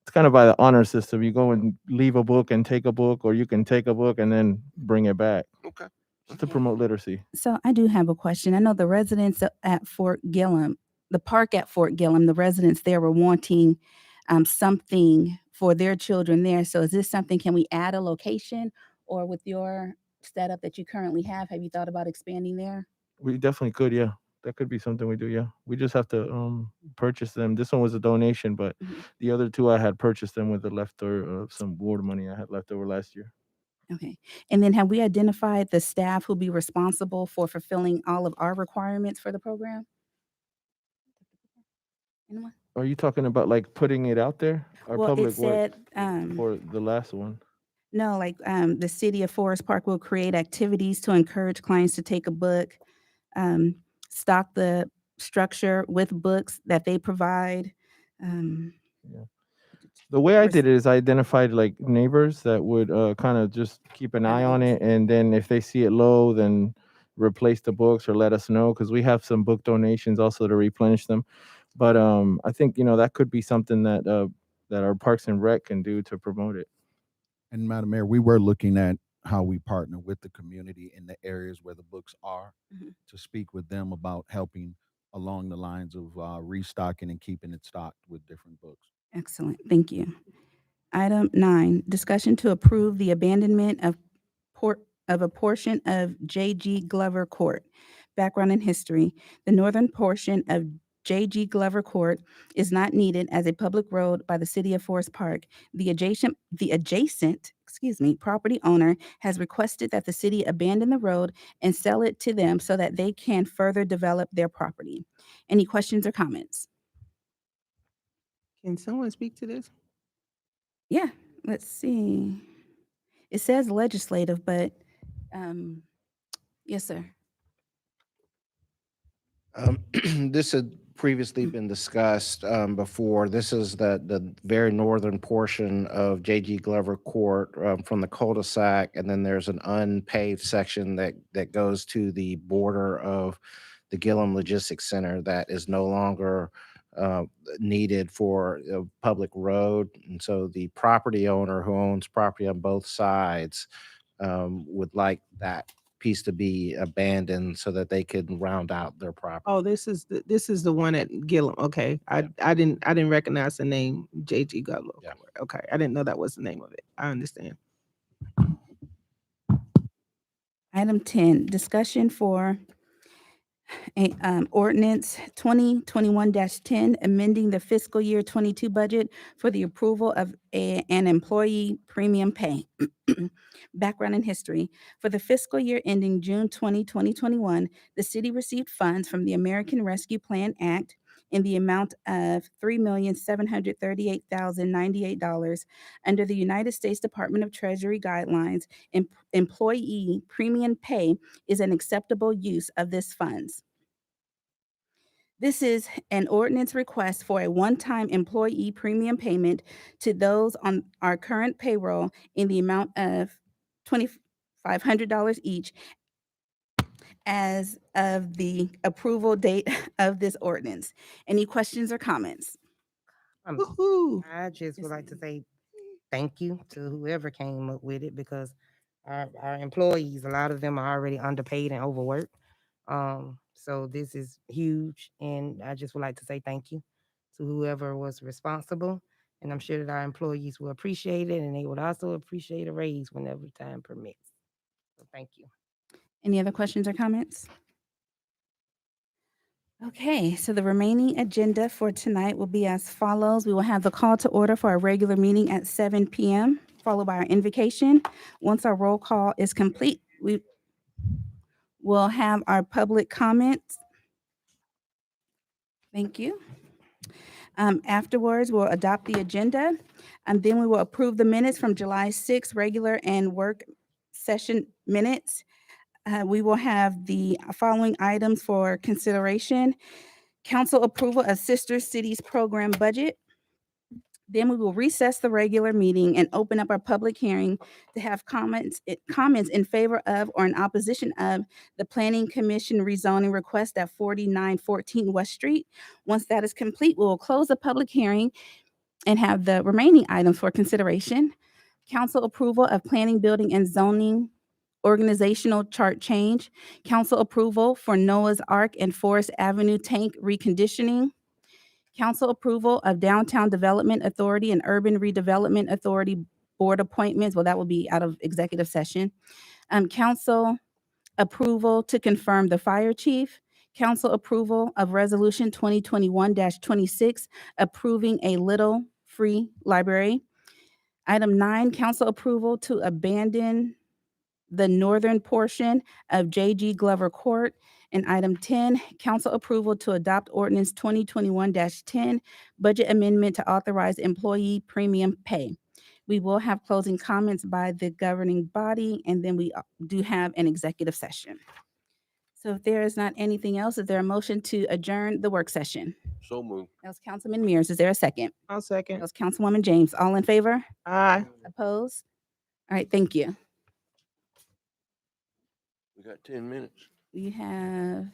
it's kind of by the honor system. You go and leave a book and take a book, or you can take a book and then bring it back. Okay. Just to promote literacy. So I do have a question. I know the residents at Fort Gillum, the park at Fort Gillum, the residents there were wanting something for their children there. So is this something, can we add a location, or with your setup that you currently have you thought about expanding there? We definitely could, yeah. That could be something we do, yeah. We just have to purchase them. This one was a donation, but Mhm. the other two I had purchased them with the leftover some board money I had left over last year. Okay. And then have we identified the staff who'll be responsible for fulfilling all of our requirements for the program? Anyone? Are you talking about like putting it out there? Our Well, it public work said, for the last one. no, like, the city of Forest Park will create activities to encourage clients to take a book, um, stock the structure with books that they provide. Yeah. The way I Res- did it is I identified like neighbors that would kind of just keep an Have eye on books. it, and then if they see it low, then replace the books or let us know, because we have some book donations also to replenish them. But I think that could be something that that our Parks and Rec can do to promote it. And Madam Mayor, we were looking at how we partner with the community in the areas where the books are Mhm. to speak with them about helping along the lines of restocking and keeping it stocked with different books. Excellent. Thank you. Item 9, discussion to approve the abandonment of a portion of J.G. Glover Court. Background and history. The northern portion of J.G. Glover Court is not needed as a public road by the city of Forest Park. The adjacent, property owner has requested that the city abandon the road and sell it to them so that they can further develop their property. Any questions or comments? Can someone speak to this? Yeah, let's see. It says legislative, but, yes, sir. This had previously been discussed before. This is the very northern portion of J.G. Glover Court from the cul-de-sac, and then there's an unpaved section that goes to the border of the Gillum Logistics Center that is no longer needed for a public road. And so the property owner who owns property on both sides would like that piece to be abandoned so that they can round out their property. Oh, this is the one at Gillum. Okay. I didn't recognize the name J.G. Gullo. Yeah. Okay. I didn't know that was the name of it. I understand. Item 10, discussion for ordinance 2021-10, amending the fiscal year 22 budget for the approval of an employee premium pay. Background and history. For the fiscal year ending June 2021, the city received funds from the American Rescue Plan Act in the amount of $3,738,098 under the United States Department of Treasury guidelines. Employee premium pay is an acceptable use of this funds. This is an ordinance request for a one-time employee premium payment to those on our current payroll in the amount of $2,500 each, as of the approval date of this ordinance. Any questions or comments? Woo-hoo. I just would like to say thank you to whoever came up with it because our employees, a lot of them are already underpaid and overworked. So this is huge, and I just would like to say thank you to whoever was responsible. And I'm sure that our employees will appreciate it, and they would also appreciate a raise whenever time permits. So thank you. Any other questions or comments? Okay, so the remaining agenda for tonight will be as follows. We will have the call to order for our regular meeting at 7 p.m., followed by our invocation. Once our roll call is complete, we will have our public comments. Thank you. Afterwards, we'll adopt the agenda, and then we will approve the minutes from July 6th, regular and work session minutes. We will have the following items for consideration. Council approval of Sister Cities Program budget. Then we will recess the regular meeting and open up our public hearing to have comments in favor of or in opposition of the Planning Commission rezoning request at 4914 West Street. Once that is complete, we will close the public hearing and have the remaining items for consideration. Council approval of planning, building, and zoning organizational chart change. Council approval for Noah's Ark and Forest Avenue tank reconditioning. Council approval of Downtown Development Authority and Urban Redevelopment Authority board appointments. Well, that will be out of executive session. Council approval to confirm the fire chief. Council approval of Resolution 2021-26, approving a Little Free Library. Item 9, council approval to abandon the northern portion of J.G. Glover Court. And item 10, council approval to adopt ordinance 2021-10, budget amendment to authorize employee premium pay. We will have closing comments by the governing body, and then we do have an executive session. So if there is not anything else, is there a motion to adjourn the work session? So moved. That was Councilman Mears. Is there a second? I'll second. That was Councilwoman James. All in favor? Aye. Opposed? All right, thank you. We got 10 minutes. We have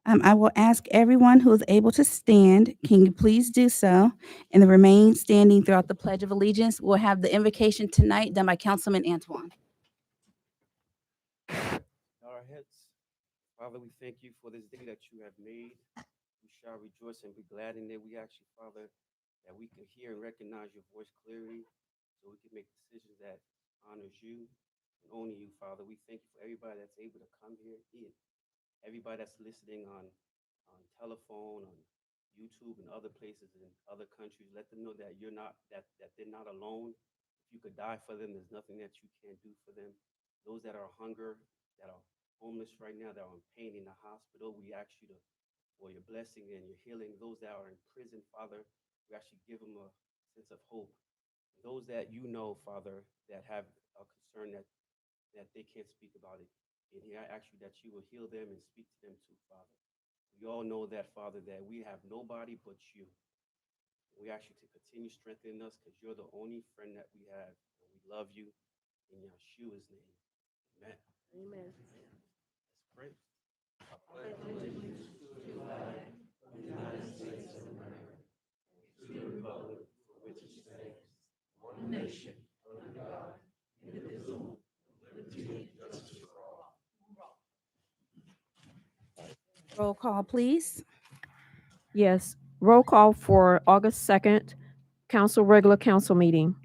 I will ask everyone who is able to stand, can you please do so and then remain standing throughout the Pledge of Allegiance? We'll have the invocation tonight done by Councilman Antoine. Bow our heads. Father, we thank you for this day that you have made. We shall rejoice and be glad in it. We ask you, Father, that we can hear and recognize your voice clearly so we can make decisions that honors you and only you, Father. We thank you for everybody that's able to come here, everybody that's listening on telephone, on YouTube and other places in other countries. Let them know that you're not, that they're not alone. If you could die for them, there's nothing that you can't do for them. Those that are hunger, that are homeless right now, that are in pain in the hospital, we ask you to, for your blessing and your healing. Those that are in prison, Father, we actually give them a sense of hope. Those that you know, Father, that have a concern that they can't speak about it. And here I ask you that you will heal them and speak to them too, Father. We all know that, Father, that we have nobody but you. We ask you to continue strengthening us because you're the only friend that we have. And we love you in Yeshua's name. Amen. Amen. Let's pray. I pledge allegiance to the flag of the United States of America, to the republic for which it stands, one nation, under God, indivisible, with liberty and justice for all. Roll call, please. Yes, roll call for August 2nd, regular council meeting.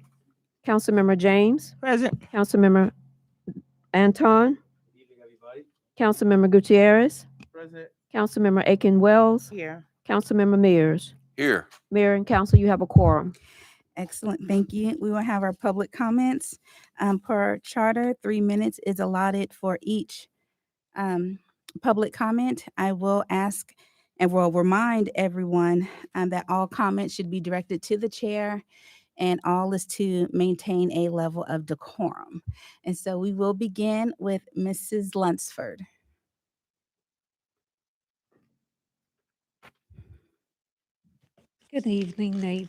Councilmember James, Present. Councilmember Anton, Good evening, everybody. Councilmember Gutierrez, Present. Councilmember Aiken Wells, Here. Councilmember Mears. Here. Mayor and council, you have a quorum. Excellent, thank you. We will have our public comments. Per charter, 3 minutes is allotted for each public comment. I will ask and will remind everyone that all comments should be directed to the chair and all is to maintain a level of decorum. And so we will begin with Mrs. Lunsford. Good evening,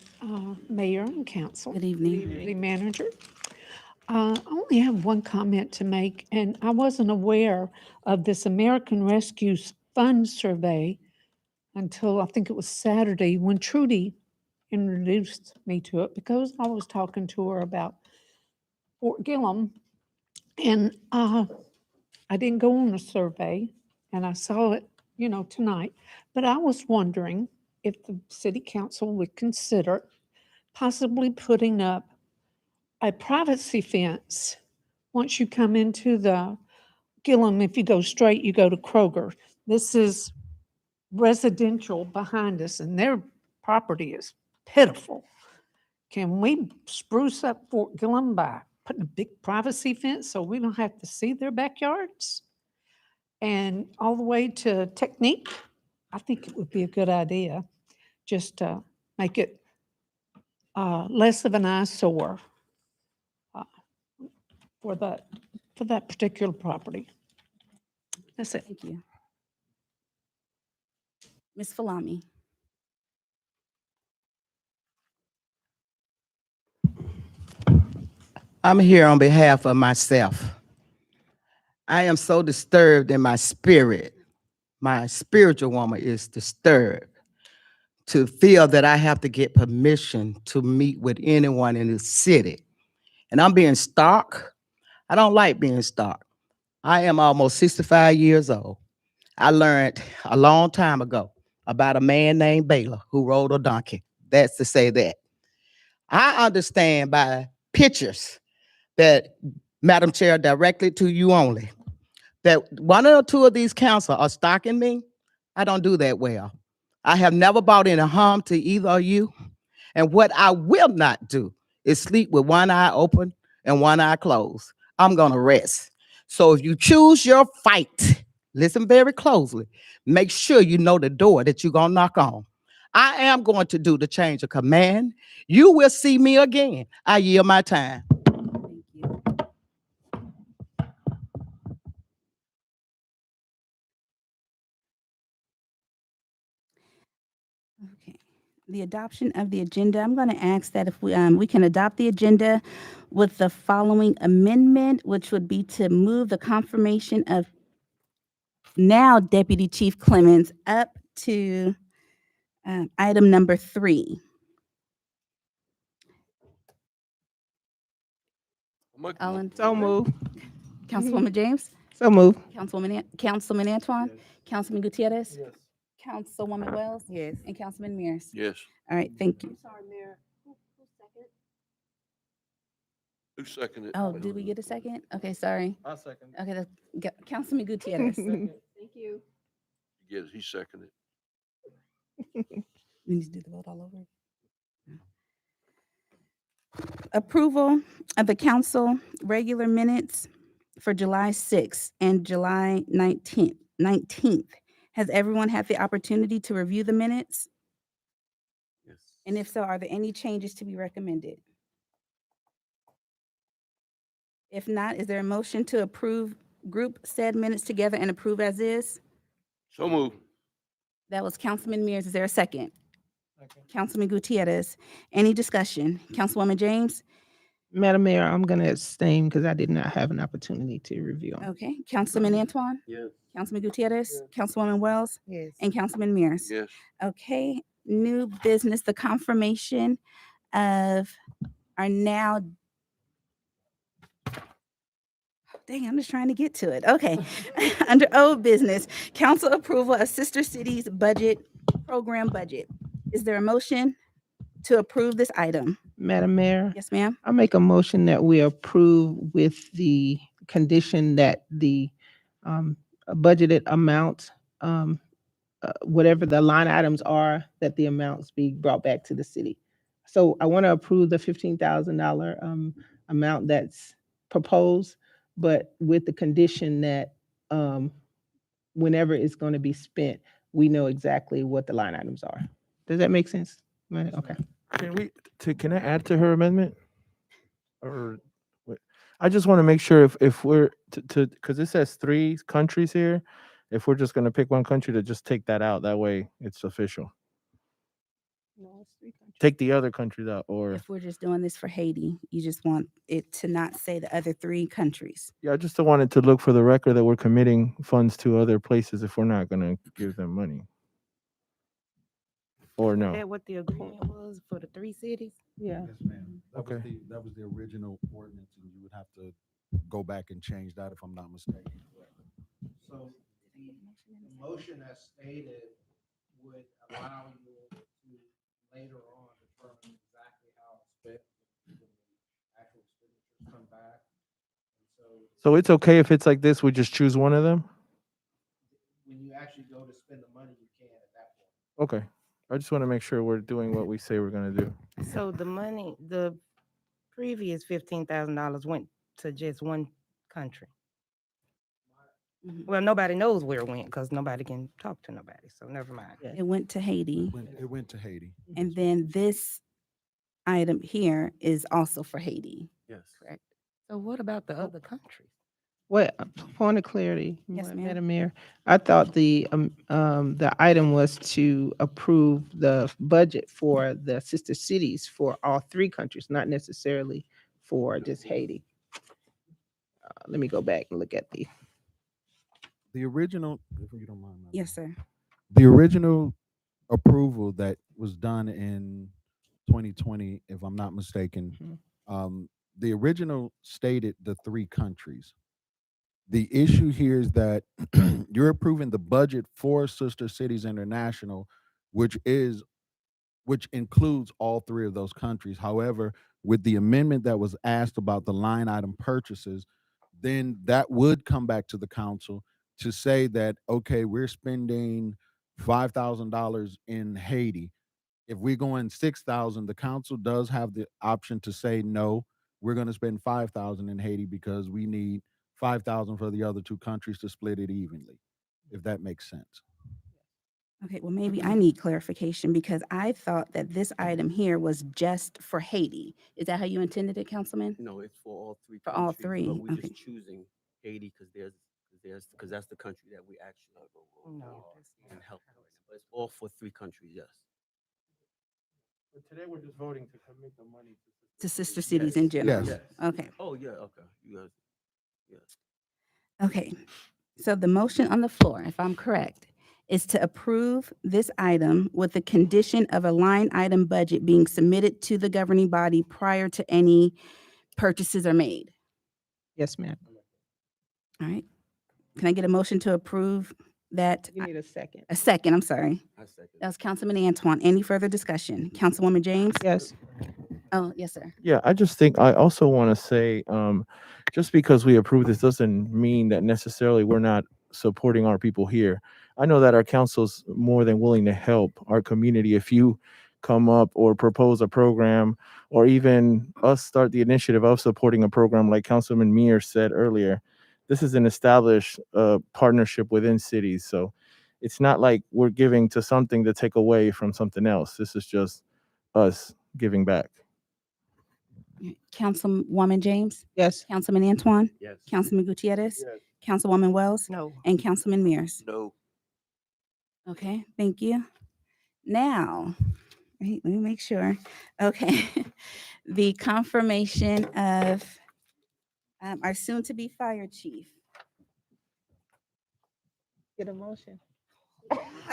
Mayor and Council. Good evening. City Manager. I only have one comment to make, and I wasn't aware of this American Rescue Fund survey until I think it was Saturday when Trudy introduced me to it because I was talking to her about Fort Gillum. And I didn't go on the survey, and I saw it, tonight. But I was wondering if the city council would consider possibly putting up a privacy fence once you come into the Gillum. If you go straight, you go to Kroger. This is residential behind us, and their property is pitiful. Can we spruce up Fort Gillum by putting a big privacy fence so we don't have to see their backyards? And all the way to Technique, I think it would be a good idea just to make it less of an eyesore for that particular property. That's it. Thank you. Ms. Falami. I'm here on behalf of myself. I am so disturbed in my spirit. My spiritual woman is disturbed to feel that I have to get permission to meet with anyone in the city. And I'm being stalked. I don't like being stalked. I am almost 65 years old. I learned a long time ago about a man named Baylor who rode a donkey. That's to say that. I understand by pictures that, Madam Chair, directly to you only, that one or two of these council are stalking me. I don't do that well. I have never brought any harm to either of you. And what I will not do is sleep with one eye open and one eye closed. I'm gonna rest. So if you choose your fight, listen very closely. Make sure you know the door that you're gonna knock on. I am going to do the change of command. You will see me again. I yield my time. Thank you. Okay. The adoption of the agenda. I'm going to ask that if we can adopt the agenda with the following amendment, which would be to move the confirmation of now Deputy Chief Clemens up to item number 3. All in So favor? move. Councilwoman James? So move. Councilman Antoine? Councilman Gutierrez? Councilwoman Wells? Yes. And Councilman Mears? Yes. All right, thank you. Sorry, Mayor. Who's second? Who seconded? Oh, did we get a second? Okay, sorry. I'll second. Okay, Councilman Gutierrez. Thank you. Yes, he seconded. We need to do the vote all over. Approval of the council regular minutes for July 6th and July 19th. Has everyone had the opportunity to review the minutes? Yes. And if so, are there any changes to be recommended? If not, is there a motion to approve group said minutes together and approve as is? So moved. That was Councilman Mears. Is there a second? Councilman Gutierrez. Any discussion? Councilwoman James? Madam Mayor, I'm going to abstain because I did not have an opportunity to review them. Okay. Councilman Antoine? Yes. Councilman Gutierrez? Councilwoman Wells? Yes. And Councilman Mears? Yes. Okay, new business, the confirmation of our now. Dang, I'm just trying to get to it. Okay. Under old business, council approval of Sister Cities program budget. Is there a motion to approve this item? Madam Mayor, Yes, ma'am. I make a motion that we approve with the condition that the budgeted amount, whatever the line items are, that the amounts be brought back to the city. So I want to approve the $15,000 amount that's proposed, but with the condition that whenever it's going to be spent, we know exactly what the line items are. Does that make sense? Okay. Can I add to her amendment? Or what? I just want to make sure if we're because it says 3 countries here, if we're just going to pick one country, to just take that out. That way it's official. No, it's 3 countries. Take the other countries out, or If we're just doing this for Haiti, you just want it to not say the other 3 countries. yeah, I just wanted to look for the record that we're committing funds to other places if we're not going to give them money. Or Is no? that what the agreement was for the 3 cities? Yeah. Yes, ma'am. Okay. That was the original ordinance, and you would have to go back and change that if I'm not mistaken. So the motion as stated would allow you to later on determine exactly how it's spent when the actual expenditures come back. So it's okay if it's like this, we just choose one of them? When you actually go to spend the money, you can at that point. Okay. I just want to make sure we're doing what we say we're going to do. So the previous $15,000 went to just one country. Mhm. Well, nobody knows where it went because nobody can talk to nobody. So never mind. It went to Haiti. It went to Haiti. And then this item here is also for Haiti. Yes. Correct. So what about the other countries? What, point of clarity, Yes, ma'am. Madam Mayor? I thought the item was to approve the budget for the sister cities for all 3 countries, not necessarily for just Haiti. Let me go back and look at The original, if you don't mind. Madam Yes, sir. The original approval that was done in 2020, if I'm not mistaken, the original stated the 3 countries. The issue here is that you're approving the budget for Sister Cities International, which includes all 3 of those countries. However, with the amendment that was asked about the line item purchases, then that would come back to the council to say that, okay, we're spending $5,000 in Haiti. If we're going 6,000, the council does have the option to say, no, we're going to spend 5,000 in Haiti because we need 5,000 for the other 2 countries to split it evenly, if that makes sense. Okay, well, maybe I need clarification because I thought that this item here was just for Haiti. Is that how you intended it, Councilman? No, it's for all 3 For all countries, 3, but we're okay. just choosing Haiti because that's the country that we actually No, can help. But it's all for 3 countries, yes. But today we're just voting to commit the money To sister cities in general? Yes. Okay, Oh, yeah, okay. You guys, yes. okay. So the motion on the floor, if I'm correct, is to approve this item with the condition of a line item budget being submitted to the governing body prior to any purchases are made. Yes, ma'am. All right. Can I get a motion to approve that? You need a second. A second, I'm sorry. I second. That was Councilman Antoine. Any further discussion? Councilwoman James? Yes. Oh, yes, sir. Yeah, I just think I also want to say, just because we approve this doesn't mean that necessarily we're not supporting our people here. I know that our council's more than willing to help our community. If you come up or propose a program, or even us start the initiative of supporting a program like Councilman Mears said earlier, this is an established partnership within cities. So it's not like we're giving to something to take away from something else. This is just us giving back. Councilwoman James? Yes. Councilman Antoine? Yes. Councilman Gutierrez? Councilwoman Wells? No. And Councilman Mears? No. Okay, thank you. Now, wait, let me make sure. Okay. The confirmation of our soon-to-be fire chief. Get a motion.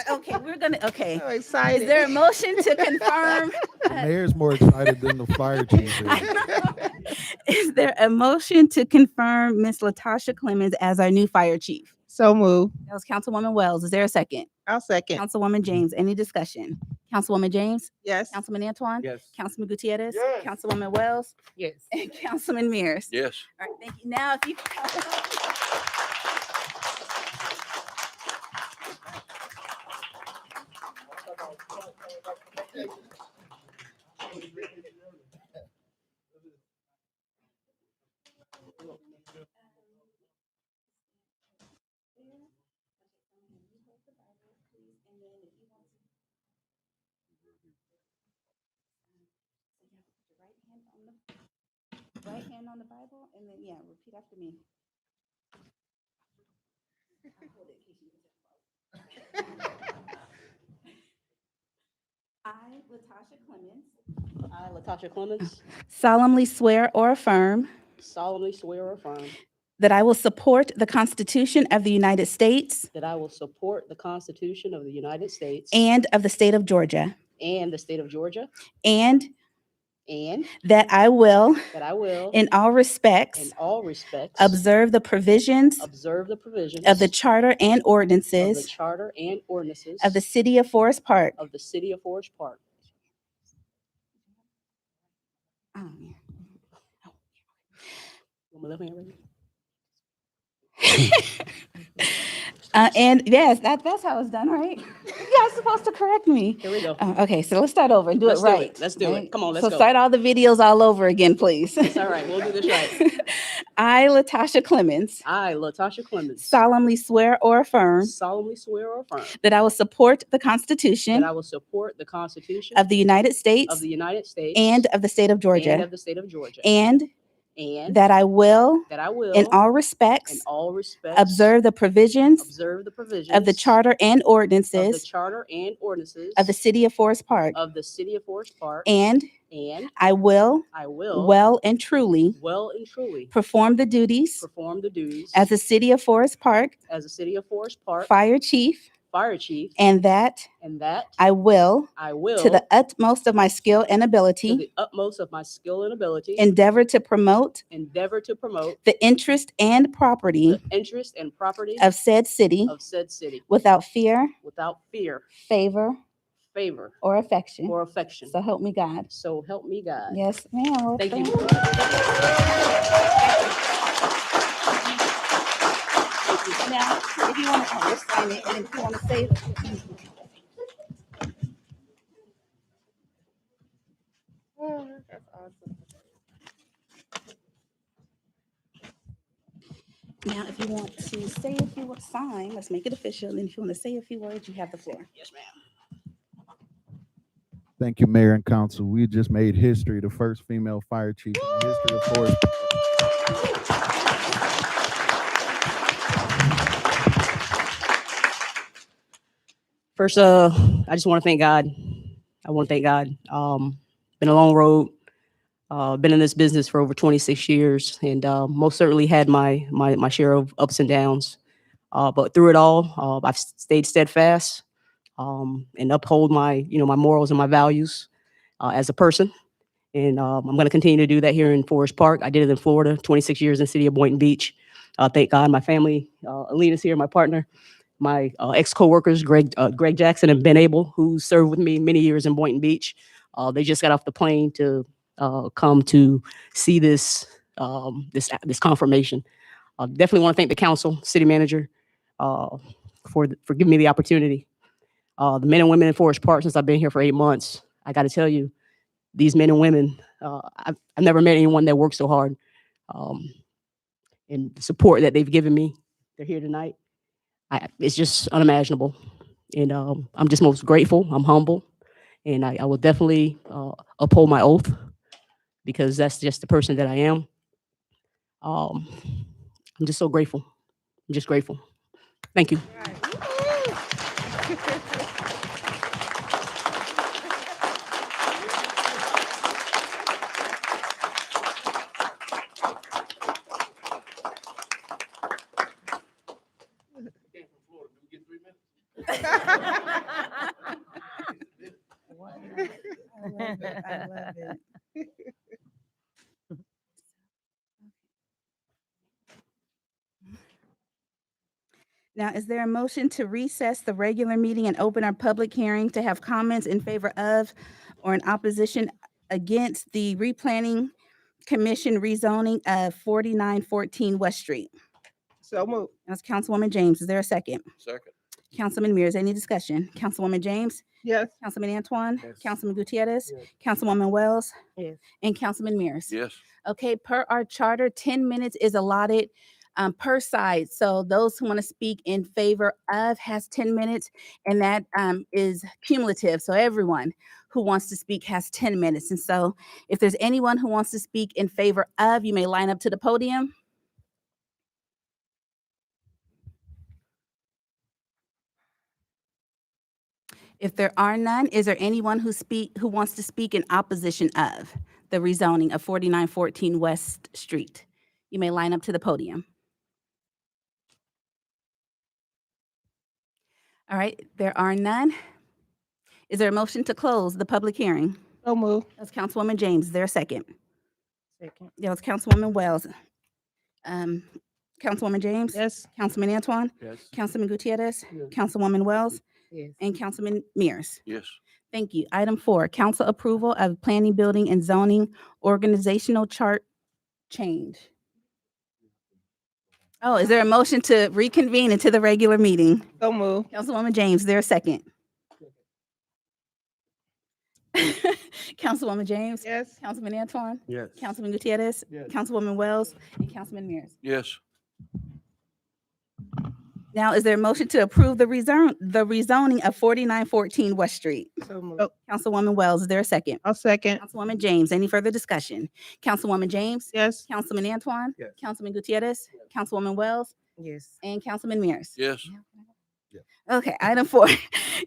Okay, we're gonna, okay. So Is excited. there a motion to confirm? The mayor's more excited than the fire chief is. Is there a motion to confirm Miss Latasha Clemens as our new fire chief? So move. That was Councilwoman Wells. Is there a second? I'll second. Councilwoman James, any discussion? Councilwoman James? Yes. Councilman Antoine? Yes. Councilman Gutierrez? Yes. Councilwoman Wells? Yes. And Councilman Mears? Yes. All right, thank you. Now, if you. Right hand on the Bible, and then, yeah, repeat after me. I, Latasha Clemens, I, Latasha Clemens, solemnly swear or affirm solemnly swear or affirm that I will support the Constitution of the United States that I will support the Constitution of the United States and of the state of Georgia, and the state of Georgia, and and that I will, that I will, in all respects, in all respects, observe the provisions observe the provisions of the charter and of the ordinances charter and ordinances of the city of Forest Park. of the city of Forest Park. Oh, yeah. You want my left hand ready? And yes, that's how it's done, right? You guys supposed to correct me. Here we go. Okay, so let's start over and do Let's it do it. right. Let's do it. right? Come on, let's so go. start all the videos all over again, please. It's all right. We'll do this right. I, Latasha Clemens, I, Latasha Clemens, solemnly swear or affirm solemnly swear or affirm that I will support the Constitution that I will support the Constitution of the United States of the United States and of the state of and Georgia, of the state of Georgia, and and that I will, that I will, in all respects, in all respects, observe the provisions observe the provisions of the charter and of the ordinances charter and ordinances of the city of Forest Park, of the city of Forest Park, and and I will, I will well and truly, well and truly perform the duties perform the duties as a city of Forest Park as a city of Forest Park fire chief, fire chief, and that and that I will, I will, to the utmost of my skill and to ability, the utmost of my skill and ability, endeavor to promote endeavor to promote the interest and property the interest and property of said city of said city without fear, without fear, favor, favor, or affection. or affection. So help me God. So help me God. Yes, ma'am. Well, Thank you. Now, if you want to sign it, and if you want to say. That's awesome. Now, if you want to say a few words, sign, let's make it official. And if you want to say a few words, you have the floor. Yes, ma'am. Thank you, Mayor and Council. We just made history, the first female fire chief in the history of Forest. First, I just want to thank God. I want to thank God. Been a long road. Been in this business for over 26 years, and most certainly had my share of ups and downs. But through it all, I've stayed steadfast and uphold my, my morals and my values as a person. And I'm going to continue to do that here in Forest Park. I did it in Florida, 26 years in the city of Boynton Beach. Thank God my family, Alina's here, my partner, my ex-coworkers, Greg Jackson and Ben Abel, who served with me many years in Boynton Beach. They just got off the plane to come to see this confirmation. Definitely want to thank the council, city manager, for giving me the opportunity. The men and women in Forest Park, since I've been here for 8 months, I got to tell you, these men and women, I've never met anyone that worked so hard. And the support that they've given me, they're here tonight. It's just unimaginable. And I'm just most grateful. I'm humble. And I will definitely uphold my oath because that's just the person that I am. I'm just so grateful. I'm just grateful. Thank you. I love it. Now, is there a motion to recess the regular meeting and open our public hearing to have comments in favor of or in opposition against the replanning commission rezoning of 4914 West Street? So moved. That's Councilwoman James. Is there a second? Second. Councilman Mears, any discussion? Councilwoman James? Yes. Councilman Antoine? Yes. Councilman Gutierrez? Yes. Councilwoman Wells? Yes. And Councilman Mears? Yes. Okay, per our charter, 10 minutes is allotted per side. So those who want to speak in favor of has 10 minutes, and that is cumulative. So everyone who wants to speak has 10 minutes. And so if there's anyone who wants to speak in favor of, you may line up to the podium. If there are none, is there anyone who wants to speak in opposition of the rezoning of 4914 West Street? You may line up to the podium. All right, there are none. Is there a motion to close the public hearing? So moved. That's Councilwoman James. Is there a second? Second. Yeah, it's Councilwoman Wells. Councilwoman James? Yes. Councilman Antoine? Yes. Councilman Gutierrez? Yes. Councilwoman Wells? Yes. And Councilman Mears? Yes. Thank you. Item 4, council approval of planning, building, and zoning organizational chart change. Oh, is there a motion to reconvene into the regular meeting? So moved. Councilwoman James, is there a second? Councilwoman James? Yes. Councilman Antoine? Yes. Councilman Gutierrez? Yes. Councilwoman Wells? And Councilman Mears? Yes. Now, is there a motion to approve the rezoning of 4914 West Street? So moved. Councilwoman Wells, is there a second? I'll second. Councilwoman James, any further discussion? Councilwoman James? Yes. Councilman Antoine? Yes. Councilman Gutierrez? Councilwoman Wells? Yes. And Councilman Mears? Yes. Okay, item 4,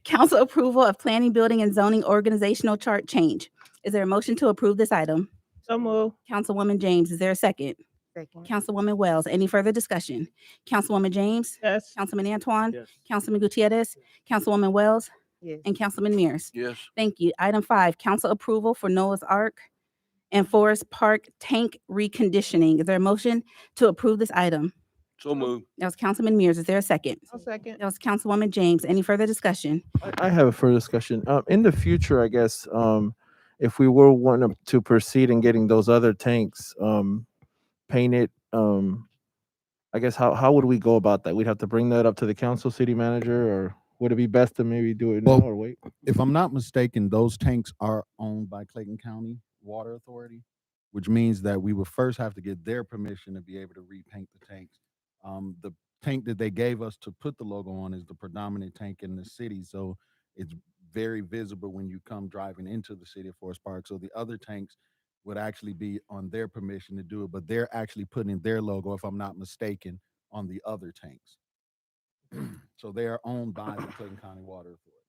council approval of planning, building, and zoning organizational chart change. Is there a motion to approve this item? So moved. Councilwoman James, is there a second? Second. Councilwoman Wells, any further discussion? Councilwoman James? Yes. Councilman Antoine? Yes. Councilman Gutierrez? Councilwoman Wells? Yes. And Councilman Mears? Yes. Thank you. Item 5, council approval for Noah's Ark and Forest Park tank reconditioning. Is there a motion to approve this item? So moved. That was Councilman Mears. Is there a second? I'll second. That was Councilwoman James. Any further discussion? I have a further discussion. In the future, I guess, if we were wanting to proceed in getting those other tanks painted, I guess how would we go about that? We'd have to bring that up to the council, city manager, or would it be best to maybe do it now Well, or wait? If I'm not mistaken, those tanks are owned by Clayton County Water Authority, which means that we would first have to get their permission to be able to repaint the tanks. The tank that they gave us to put the logo on is the predominant tank in the city, so it's very visible when you come driving into the city of Forest Park. So the other tanks would actually be on their permission to do it, but they're actually putting their logo, if I'm not mistaken, on the other tanks. So they are owned by the Clayton County Water Authority.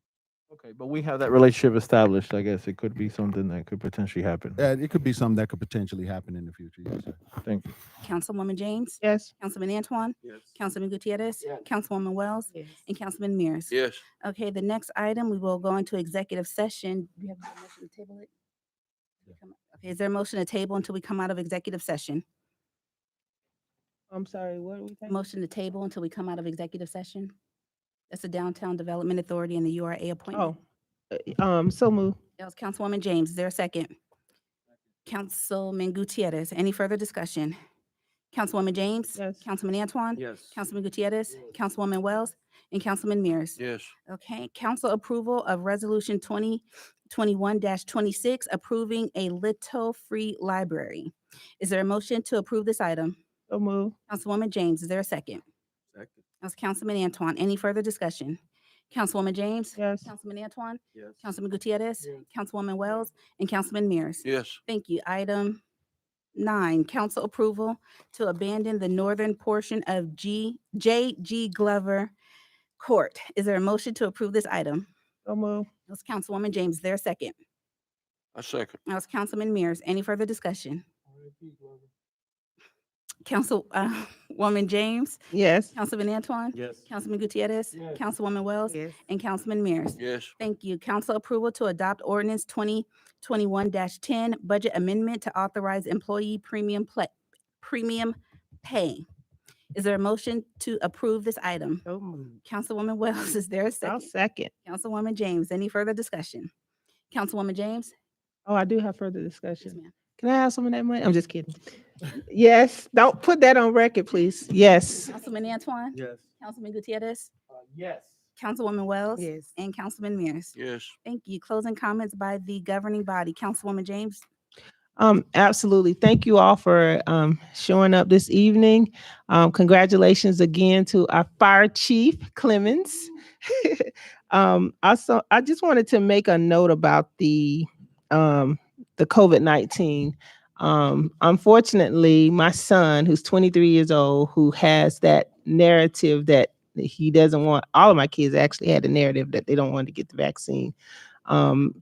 Okay, but we have that relationship established. I guess it could be something that could potentially happen. It could be something that could potentially happen in the future, yes, sir. Thank you. Councilwoman James? Yes. Councilman Antoine? Yes. Councilman Gutierrez? Yes. Councilwoman Wells? Yes. And Councilman Mears? Yes. Okay, the next item, we will go into executive session. Do you have a motion to table it? Okay, is there a motion to table until we come out of executive session? I'm sorry, what are we saying? Motion to table until we come out of executive session? That's the Downtown Development Authority and the URA appointment. So move. That was Councilwoman James. Is there a second? Councilman Gutierrez. Any further discussion? Councilwoman James? Yes. Councilman Antoine? Yes. Councilman Gutierrez? Councilwoman Wells? And Councilman Mears? Yes. Okay, council approval of resolution 2021-26, approving a little-free library. Is there a motion to approve this item? So move. Councilwoman James, is there a second? Second. That's Councilman Antoine. Any further discussion? Councilwoman James? Yes. Councilman Antoine? Yes. Councilman Gutierrez? Yes. Councilwoman Wells? And Councilman Mears? Yes. Thank you. Item 9, council approval to abandon the northern portion of J.G. Glover Court. Is there a motion to approve this item? So move. That's Councilwoman James. Is there a second? I second. That was Councilman Mears. Any further discussion? Woman James? Yes. Councilman Antoine? Yes. Councilman Gutierrez? Yes. Councilwoman Wells? Yes. And Councilman Mears? Yes. Thank you. Council approval to adopt ordinance 2021-10, budget amendment to authorize employee premium pay. Is there a motion to approve this item? So moved. Councilwoman Wells, is there a I'll second? second. Councilwoman James, any further discussion? Councilwoman James? Oh, I do have further Yes, discussion. ma'am. Can I have some of that money? I'm just kidding. Yes, don't put that on record, please. Yes. Councilman Antoine? Yes. Councilman Gutierrez? Yes. Councilwoman Wells? Yes. And Councilman Mears? Yes. Thank you. Closing comments by the governing body. Councilwoman James? Absolutely. Thank you all for showing up this evening. Congratulations again to our fire chief, Clemens. Also, I just wanted to make a note about the COVID-19. Unfortunately, my son, who's 23 years old, who has that narrative that he doesn't want, all of my kids actually had a narrative that they don't want to get the vaccine.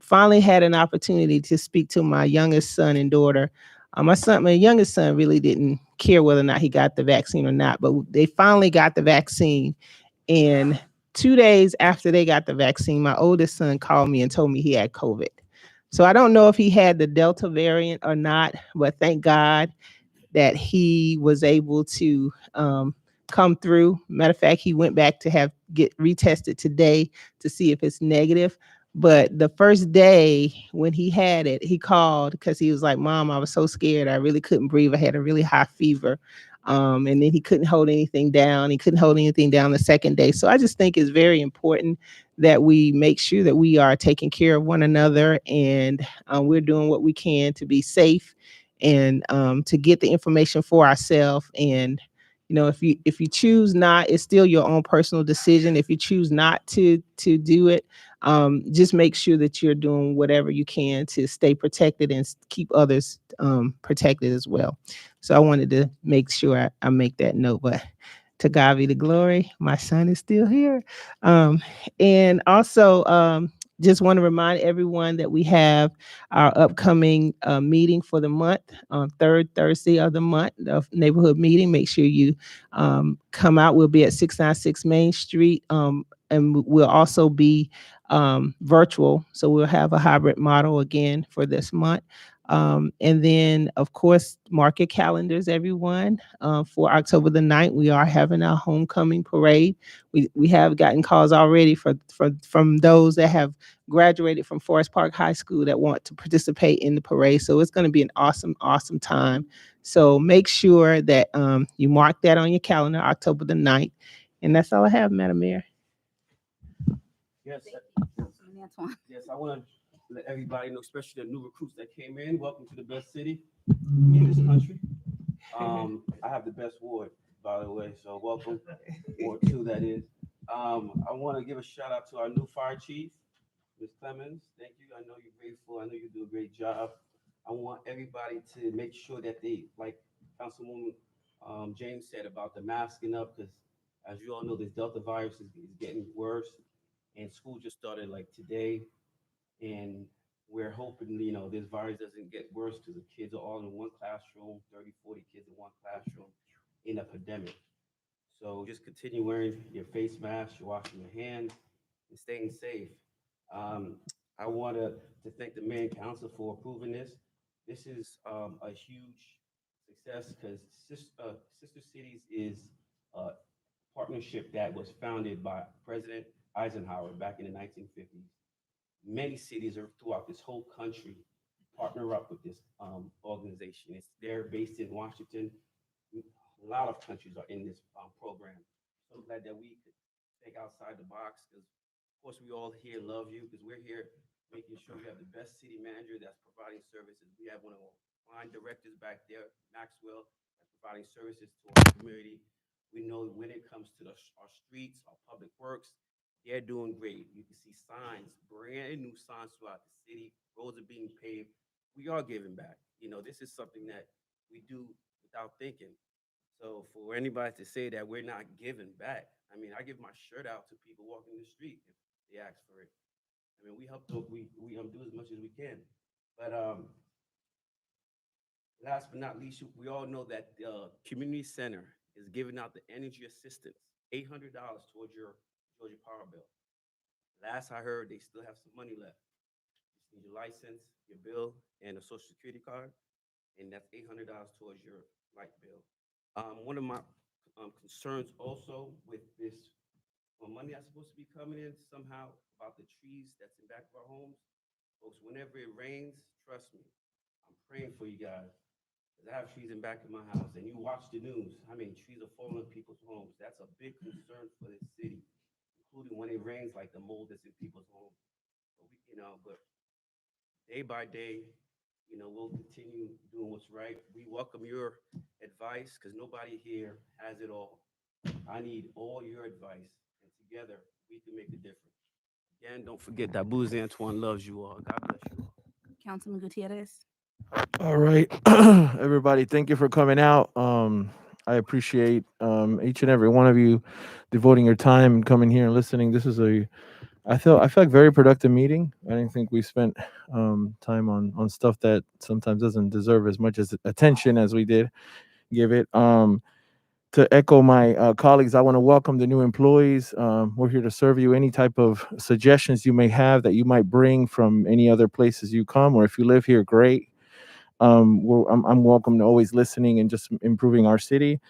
Finally had an opportunity to speak to my youngest son and daughter. My youngest son really didn't care whether or not he got the vaccine or not, but they finally got the vaccine. And 2 days after they got the vaccine, my oldest son called me and told me he had COVID. So I don't know if he had the Delta variant or not, but thank God that he was able to come through. Matter of fact, he went back to get retested today to see if it's negative. But the first day when he had it, he called because he was like, "Mom, I was so scared. I really couldn't breathe. I had a really high fever." And then he couldn't hold anything down. He couldn't hold anything down the second day. So I just think it's very important that we make sure that we are taking care of one another and we're doing what we can to be safe and to get the information for ourselves. And you know, if you choose not, it's still your own personal decision. If you choose not to do it, just make sure that you're doing whatever you can to stay protected and keep others protected as well. So I wanted to make sure I make that note. But to God be the glory, my son is still here. And also, just want to remind everyone that we have our upcoming meeting for the month, third Thursday of the month of neighborhood meeting. Make sure you come out. We'll be at 696 Main Street, and we'll also be virtual. So we'll have a hybrid model again for this month. And then, of course, mark your calendars, everyone. For October the 9th, we are having our homecoming parade. We have gotten calls already from those that have graduated from Forest Park High School that want to participate in the parade. So it's going to be an awesome, awesome time. So make sure that you mark that on your calendar, October the 9th. And that's all I have, Madam Mayor. Yes. Councilman Antoine? Yes, I want to let everybody know, especially the new recruits that came in. Welcome to the best city in this country. I have the best ward, by the way, so welcome. Ward 2, that is. I want to give a shout out to our new fire chief, Ms. Clemens. Thank you. I know you're grateful. I know you do a great job. I want everybody to make sure that they, like Councilwoman James said about the masking up, because as you all know, this Delta virus is getting worse. and school just started like today, and we're hoping, this virus doesn't get worse because the kids are all in one classroom, 30, 40 kids in one classroom in a pandemic. So just continue wearing your face mask, you're washing your hands, and staying safe. Um, I want to thank the mayor and council for approving this. This is a huge success because Sister Cities is a partnership that was founded by President Eisenhower back in the 1950s. Many cities are throughout this whole country partner up with this organization. They're based in Washington. A lot of countries are in this program. So I'm glad that we could think outside the box because, of course, we all here love you because we're here making sure we have the best city manager that's providing services. We have one of our line directors back there, Maxwell, that's providing services to our community. We know when it comes to our streets, our public works, they're doing great. You can see signs, brand new signs throughout the city. Roads are being paved. We are giving back. This is something that we do without thinking. So for anybody to say that we're not giving back, I mean, I give my shirt out to people walking the street if they ask for it. I mean, we help do as much as we can. But last but not least, we all know that the community center is giving out the energy assistance, $800 towards your Georgia power bill. Last I heard, they still have some money left. You need your license, your bill, and a social security card, and that's $800 towards your light bill. One of my concerns also with this money that's supposed to be coming in somehow about the trees that's in back of our homes. Folks, whenever it rains, trust me, I'm praying for you guys. Because I have trees in back of my house, and you watch the news, how many trees are falling in people's homes. That's a big concern for this city, including when it rains, like the mold that's in people's homes. But day by day, we'll continue doing what's right. We welcome your advice because nobody here has it all. I need all your advice, and together we can make a difference. Again, don't forget that Boozy Antoine loves you all. God bless you all. Councilman Gutierrez. All right, everybody, thank you for coming out. I appreciate each and every one of you devoting your time and coming here and listening. This is I feel like very productive meeting. I didn't think we spent time on stuff that sometimes doesn't deserve as much as attention as we did give it. To echo my colleagues, I want to welcome the new employees. We're here to serve you. Any type of suggestions you may have that you might bring from any other places you come, or if you live here, great. I'm welcome to always listening and just improving our city.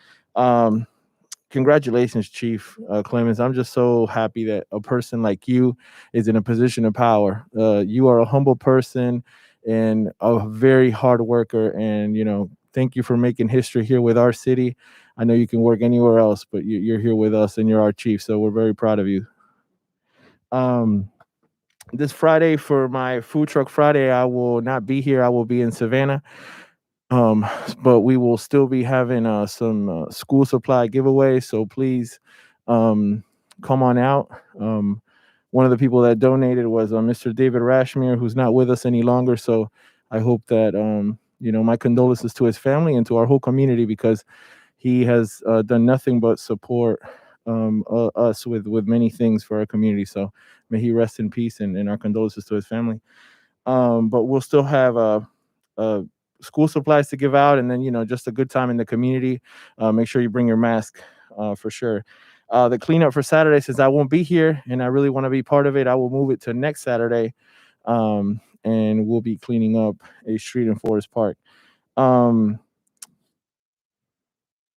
Congratulations, Chief Clemens. I'm just so happy that a person like you is in a position of power. You are a humble person and a very hard worker. And, thank you for making history here with our city. I know you can work anywhere else, but you're here with us and you're our chief. So we're very proud of you. This Friday for my Food Truck Friday, I will not be here. I will be in Savannah. But we will still be having some school supply giveaways. So please come on out. One of the people that donated was Mr. David Rashmere, who's not with us any longer. So I hope that, my condolences to his family and to our whole community, because he has done nothing but support us with many things for our community. So may he rest in peace, and our condolences to his family. But we'll still have school supplies to give out, and then just a good time in the community. Make sure you bring your mask for sure. The cleanup for Saturday, since I won't be here and I really want to be part of it, I will move it to next Saturday, and we'll be cleaning up a street in Forest Park.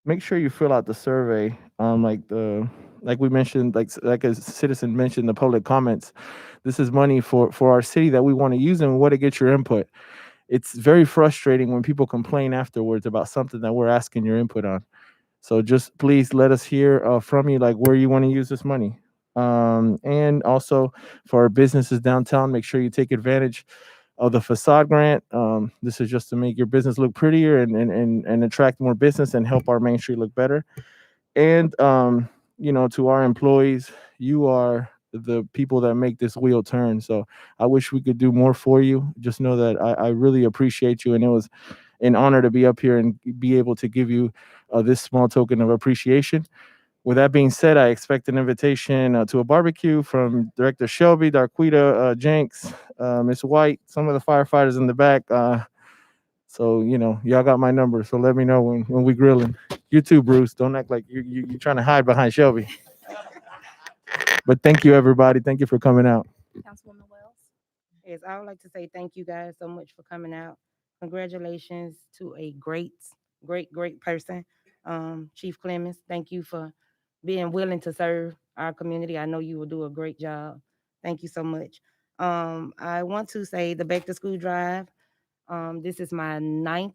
Make sure you fill out the survey, like we mentioned, like a citizen mentioned, the public comments. This is money for our city that we want to use, and we want to get your input. It's very frustrating when people complain afterwards about something that we're asking your input on. So just please let us hear from you, like where you want to use this money. And also for our businesses downtown, make sure you take advantage of the Facade grant. This is just to make your business look prettier and attract more business and help our Main Street look better. And, to our employees, you are the people that make this wheel turn. So I wish we could do more for you. Just know that I really appreciate you. And it was an honor to be up here and be able to give you this small token of appreciation. With that being said, I expect an invitation to a barbecue from Director Shelby, Darquita, Jenks, Ms. White, some of the firefighters in the back. So, y'all got my number. So let me know when we grilling. You too, Bruce. Don't act like you're trying to hide behind Shelby. But thank you, everybody. Thank you for coming out. Councilwoman Wells. Yes, I would like to say thank you guys so much for coming out. Congratulations to a great person. Chief Clemens, thank you for being willing to serve our community. I know you will do a great job. Thank you so much. I want to say the back to school drive. This is my 9th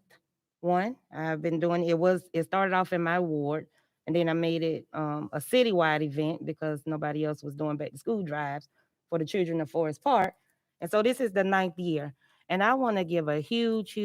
one. I've been doing it started off in my ward, and then I made it a citywide event because nobody else was doing back to school drives for the children of Forest Park. And so this is the 9th year. And I want to give a huge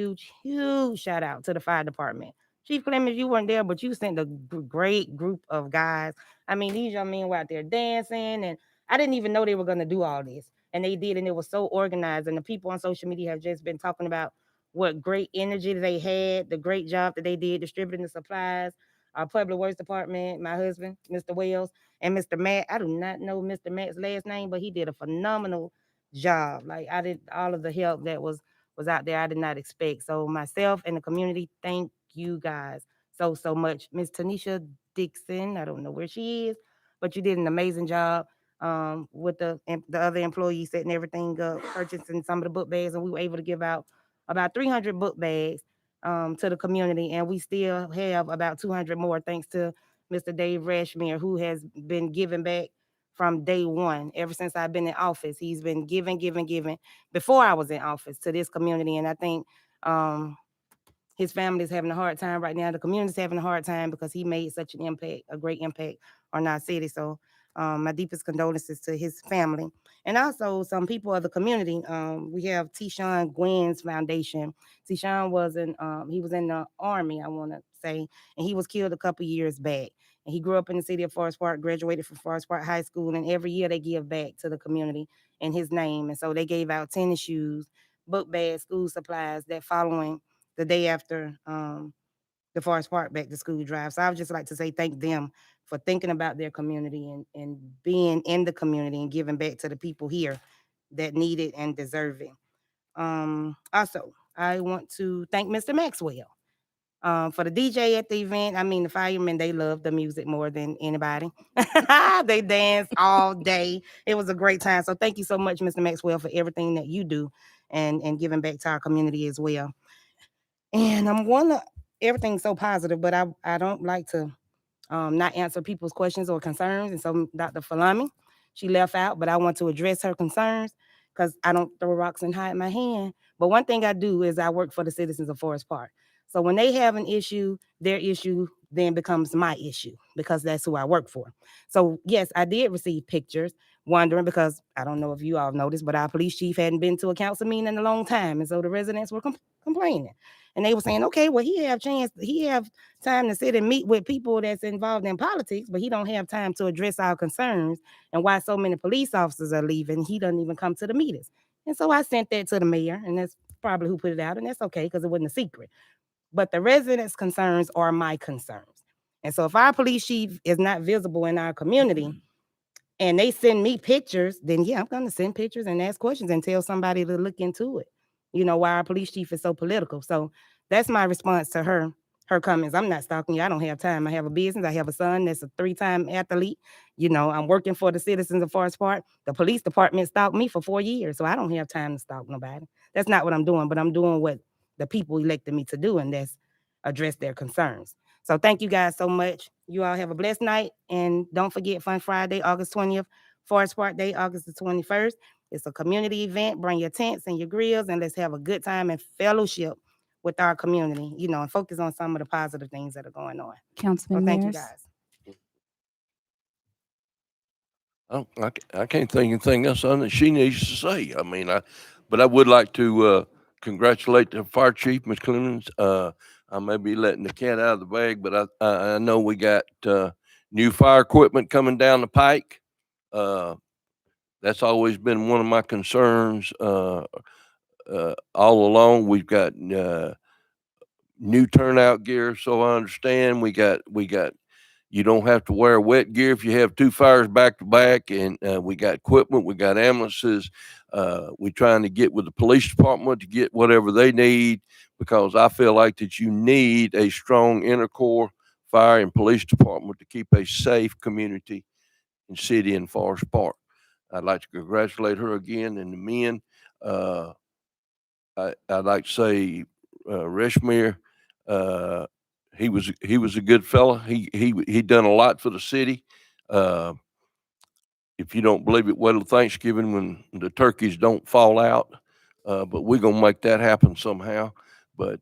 shout out to the fire department. Chief Clemens, you weren't there, but you sent a great group of guys. I mean, these young men were out there dancing, and I didn't even know they were going to do all this. And they did, and it was so organized. And the people on social media have just been talking about what great energy they had, the great job that they did distributing the supplies. Our public works department, my husband, Mr. Wells, and Mr. Matt. I do not know Mr. Matt's last name, but he did a phenomenal job. Like I did all of the help that was out there, I did not expect. So myself and the community, thank you guys so much. Miss Tanisha Dixon, I don't know where she is, but you did an amazing job with the other employees setting everything up, purchasing some of the book bags, and we were able to give out about 300 book bags to the community, and we still have about 200 more thanks to Mr. Dave Rashmere, who has been giving back from day one. Ever since I've been in office, he's been giving before I was in office to this community, and I think his family is having a hard time right now. The community's having a hard time because he made such an impact, a great impact on our city. So my deepest condolences to his family. And also some people of the community. We have T-Shawn Gwynn's foundation. T-Shawn he was in the Army, I want to say, and he was killed a couple years back. And he grew up in the city of Forest Park, graduated from Forest Park High School, and every year they give back to the community in his name. And so they gave out tennis shoes, book bags, school supplies that following the day after the Forest Park back to school drive. So I would just like to say thank them for thinking about their community and being in the community and giving back to the people here that need it and deserve it. Also, I want to thank Mr. Maxwell for the DJ at the event. I mean, the firemen, they love the music more than anybody. They danced all day. It was a great time. So thank you so much, Mr. Maxwell, for everything that you do and giving back to our community as well. And everything's so positive, but I don't like to not answer people's questions or concerns. And so Dr. Falami, she left out, but I want to address her concerns because I don't throw rocks and hide my hand. But one thing I do is I work for the citizens of Forest Park. So when they have an issue, their issue then becomes my issue because that's who I work for. So yes, I did receive pictures, wondering because I don't know if you all noticed, but our police chief hadn't been to a council meeting in a long time. And so the residents were complaining. And they were saying, okay, well, he have time to sit and meet with people that's involved in politics, but he don't have time to address our concerns and why so many police officers are leaving. He doesn't even come to the meetings. And so I sent that to the mayor, and that's probably who put it out, and that's okay because it wasn't a secret. But the residents' concerns are my concerns. And so if our police chief is not visible in our community and they send me pictures, then yeah, I'm gonna send pictures and ask questions and tell somebody to look into it. Why our police chief is so political. So that's my response to her comments. I'm not stalking you. I don't have time. I have a business. I have a son that's a 3-time athlete. I'm working for the citizens of Forest Park. The police department stalked me for 4 years, so I don't have time to stalk nobody. That's not what I'm doing, but I'm doing what the people elected me to do, and that's address their concerns. So thank you guys so much. You all have a blessed night, and don't forget Fun Friday, August 20th, Forest Park Day, August the 21st. It's a community event. Bring your tents and your grills, and let's have a good time and fellowship with our community, and focus on some of the positive things that are going on. Councilman So thank you Mears. guys. I can't think of anything else that she needs to say. But I would like to congratulate the fire chief, Ms. Clemens. I may be letting the cat out of the bag, but I know we got new fire equipment coming down the pike. That's always been one of my concerns all along. We've got new turnout gear, so I understand we got You don't have to wear wet gear if you have two fires back to back, and we got equipment, we got ambulances. We're trying to get with the police department to get whatever they need, because I feel like that you need a strong intercorps fire and police department to keep a safe community and city in Forest Park. I'd like to congratulate her again and the men. I'd like to say, Reshmir, he was a good fella. He done a lot for the city. Uh, if you don't believe it, wait till Thanksgiving when the turkeys don't fall out. But we're gonna make that happen somehow. But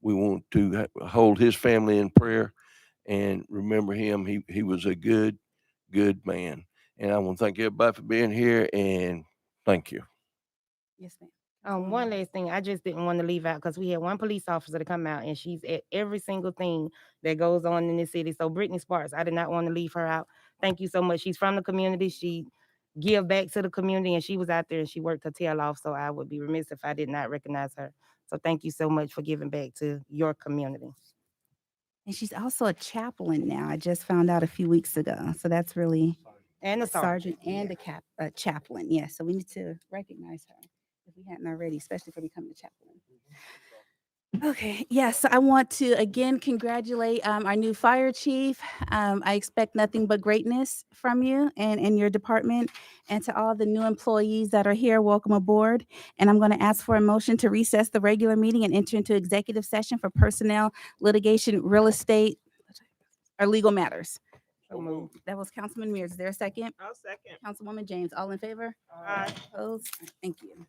we want to hold his family in prayer and remember him. He was a good man. And I want to thank everybody for being here, and thank you. Yes, ma'am. One last thing, I just didn't want to leave out because we had one police officer to come out and she's at every single thing that goes on in this city. So Brittany Sparks, I did not want to leave her out. Thank you so much. She's from the community. She give back to the community and she was out there and she worked her tail off. So I would be remiss if I did not recognize her. So thank you so much for giving back to your community. And she's also a chaplain now. I just found out a few weeks ago. So that's really And a a sergeant. sergeant and a chaplain. Yeah. So we need to recognize her if we hadn't already, especially for becoming a chaplain. Okay, yes, I want to again congratulate our new fire chief. I expect nothing but greatness from you and your department. And to all the new employees that are here, welcome aboard. And I'm going to ask for a motion to recess the regular meeting and enter into executive session for personnel, litigation, real estate, or legal matters. That was Councilman Mears. Is there a second? I'll second. Councilwoman James, all in favor? Aye. Opposed? Thank you.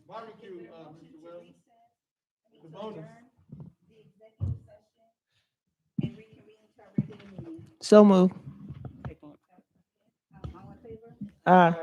Barbecue, Mr. Wells. The bonus. So move. Aye.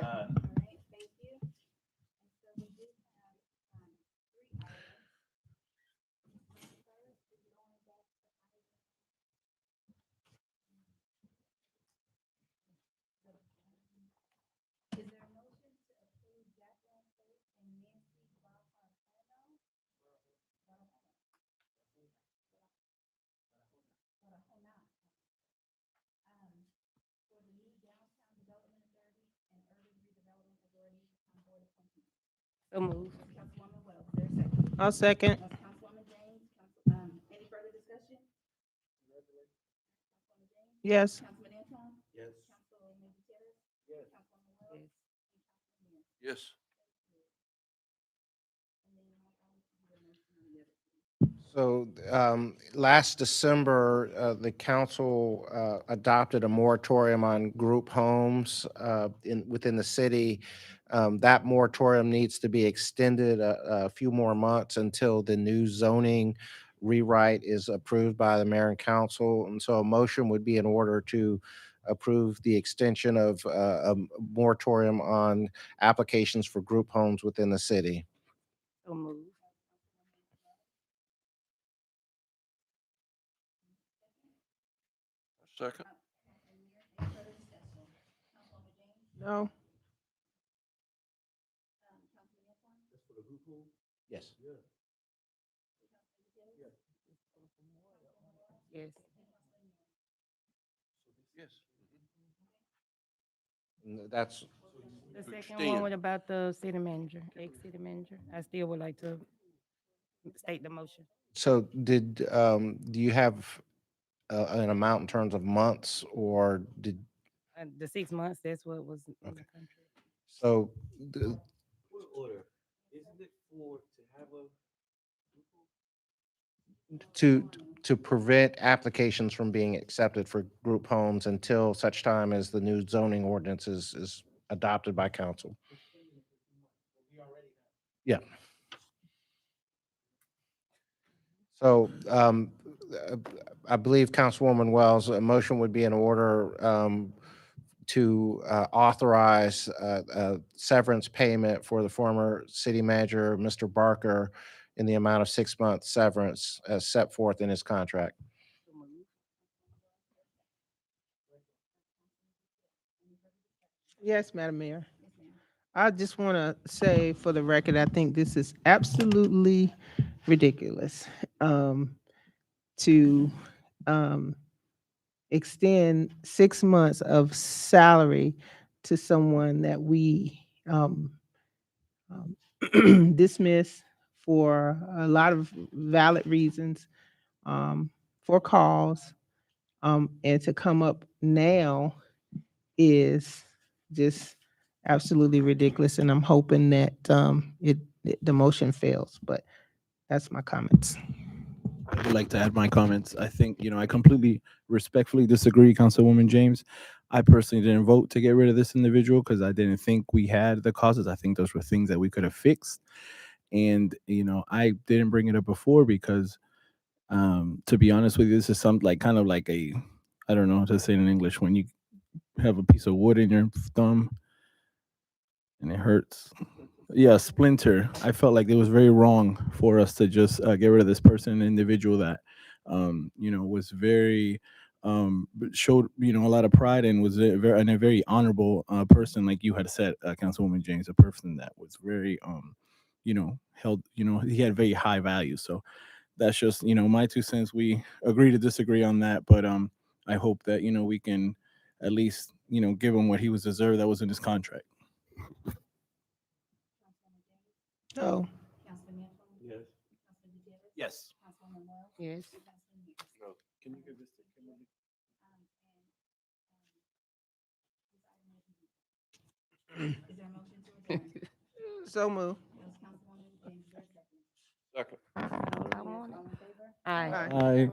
So move. I'll second. Yes. Yes. So last December, the council adopted a moratorium on group homes within the city. That moratorium needs to be extended a few more months until the new zoning rewrite is approved by the mayor and council. And so a motion would be in order to approve the extension of a moratorium on applications for group homes within the city. So move. Second. No. Yes. Yes. Yes. That's The second Extend. one, what about the city manager, ex-city manager? I still would like to state the motion. so do you have an amount in terms of months or did, The 6 months, that's what was in the Okay. contract. so Order. Isn't it for to have a? to prevent applications from being accepted for group homes until such time as the new zoning ordinance is adopted by council. Yeah. So I believe Councilwoman Wells, a motion would be in order to authorize severance payment for the former city manager, Mr. Barker, in the amount of 6-month severance as set forth in his contract. Yes, Madam Mayor. I just want to say for the record, I think this is absolutely ridiculous to extend 6 months of salary to someone that we dismiss for a lot of valid reasons, for cause, and to come up now is just absolutely ridiculous. And I'm hoping that the motion fails, but that's my comments. I would like to add my comments. I think, I completely respectfully disagree, Councilwoman James. I personally didn't vote to get rid of this individual because I didn't think we had the causes. I think those were things that we could have fixed. And, I didn't bring it up before because, to be honest with you, this is kind of like a, I don't know how to say it in English, when you have a piece of wood in your thumb and it hurts. Yeah, splinter. I felt like it was very wrong for us to just get rid of this person, an individual that, was very, showed, a lot of pride and was a very honorable person, like you had said, Councilwoman James, a person that was very, held, he had very high value. So that's just, my 2 cents. We agree to disagree on that, but I hope that, we can at least, give him what he was deserved that was in his contract. No. Yes. Yes. Yes. No. Can you give this to Kimberly? So move. Second. All I wanted. Aye. Aye.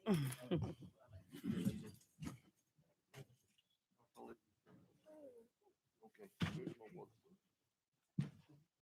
Okay.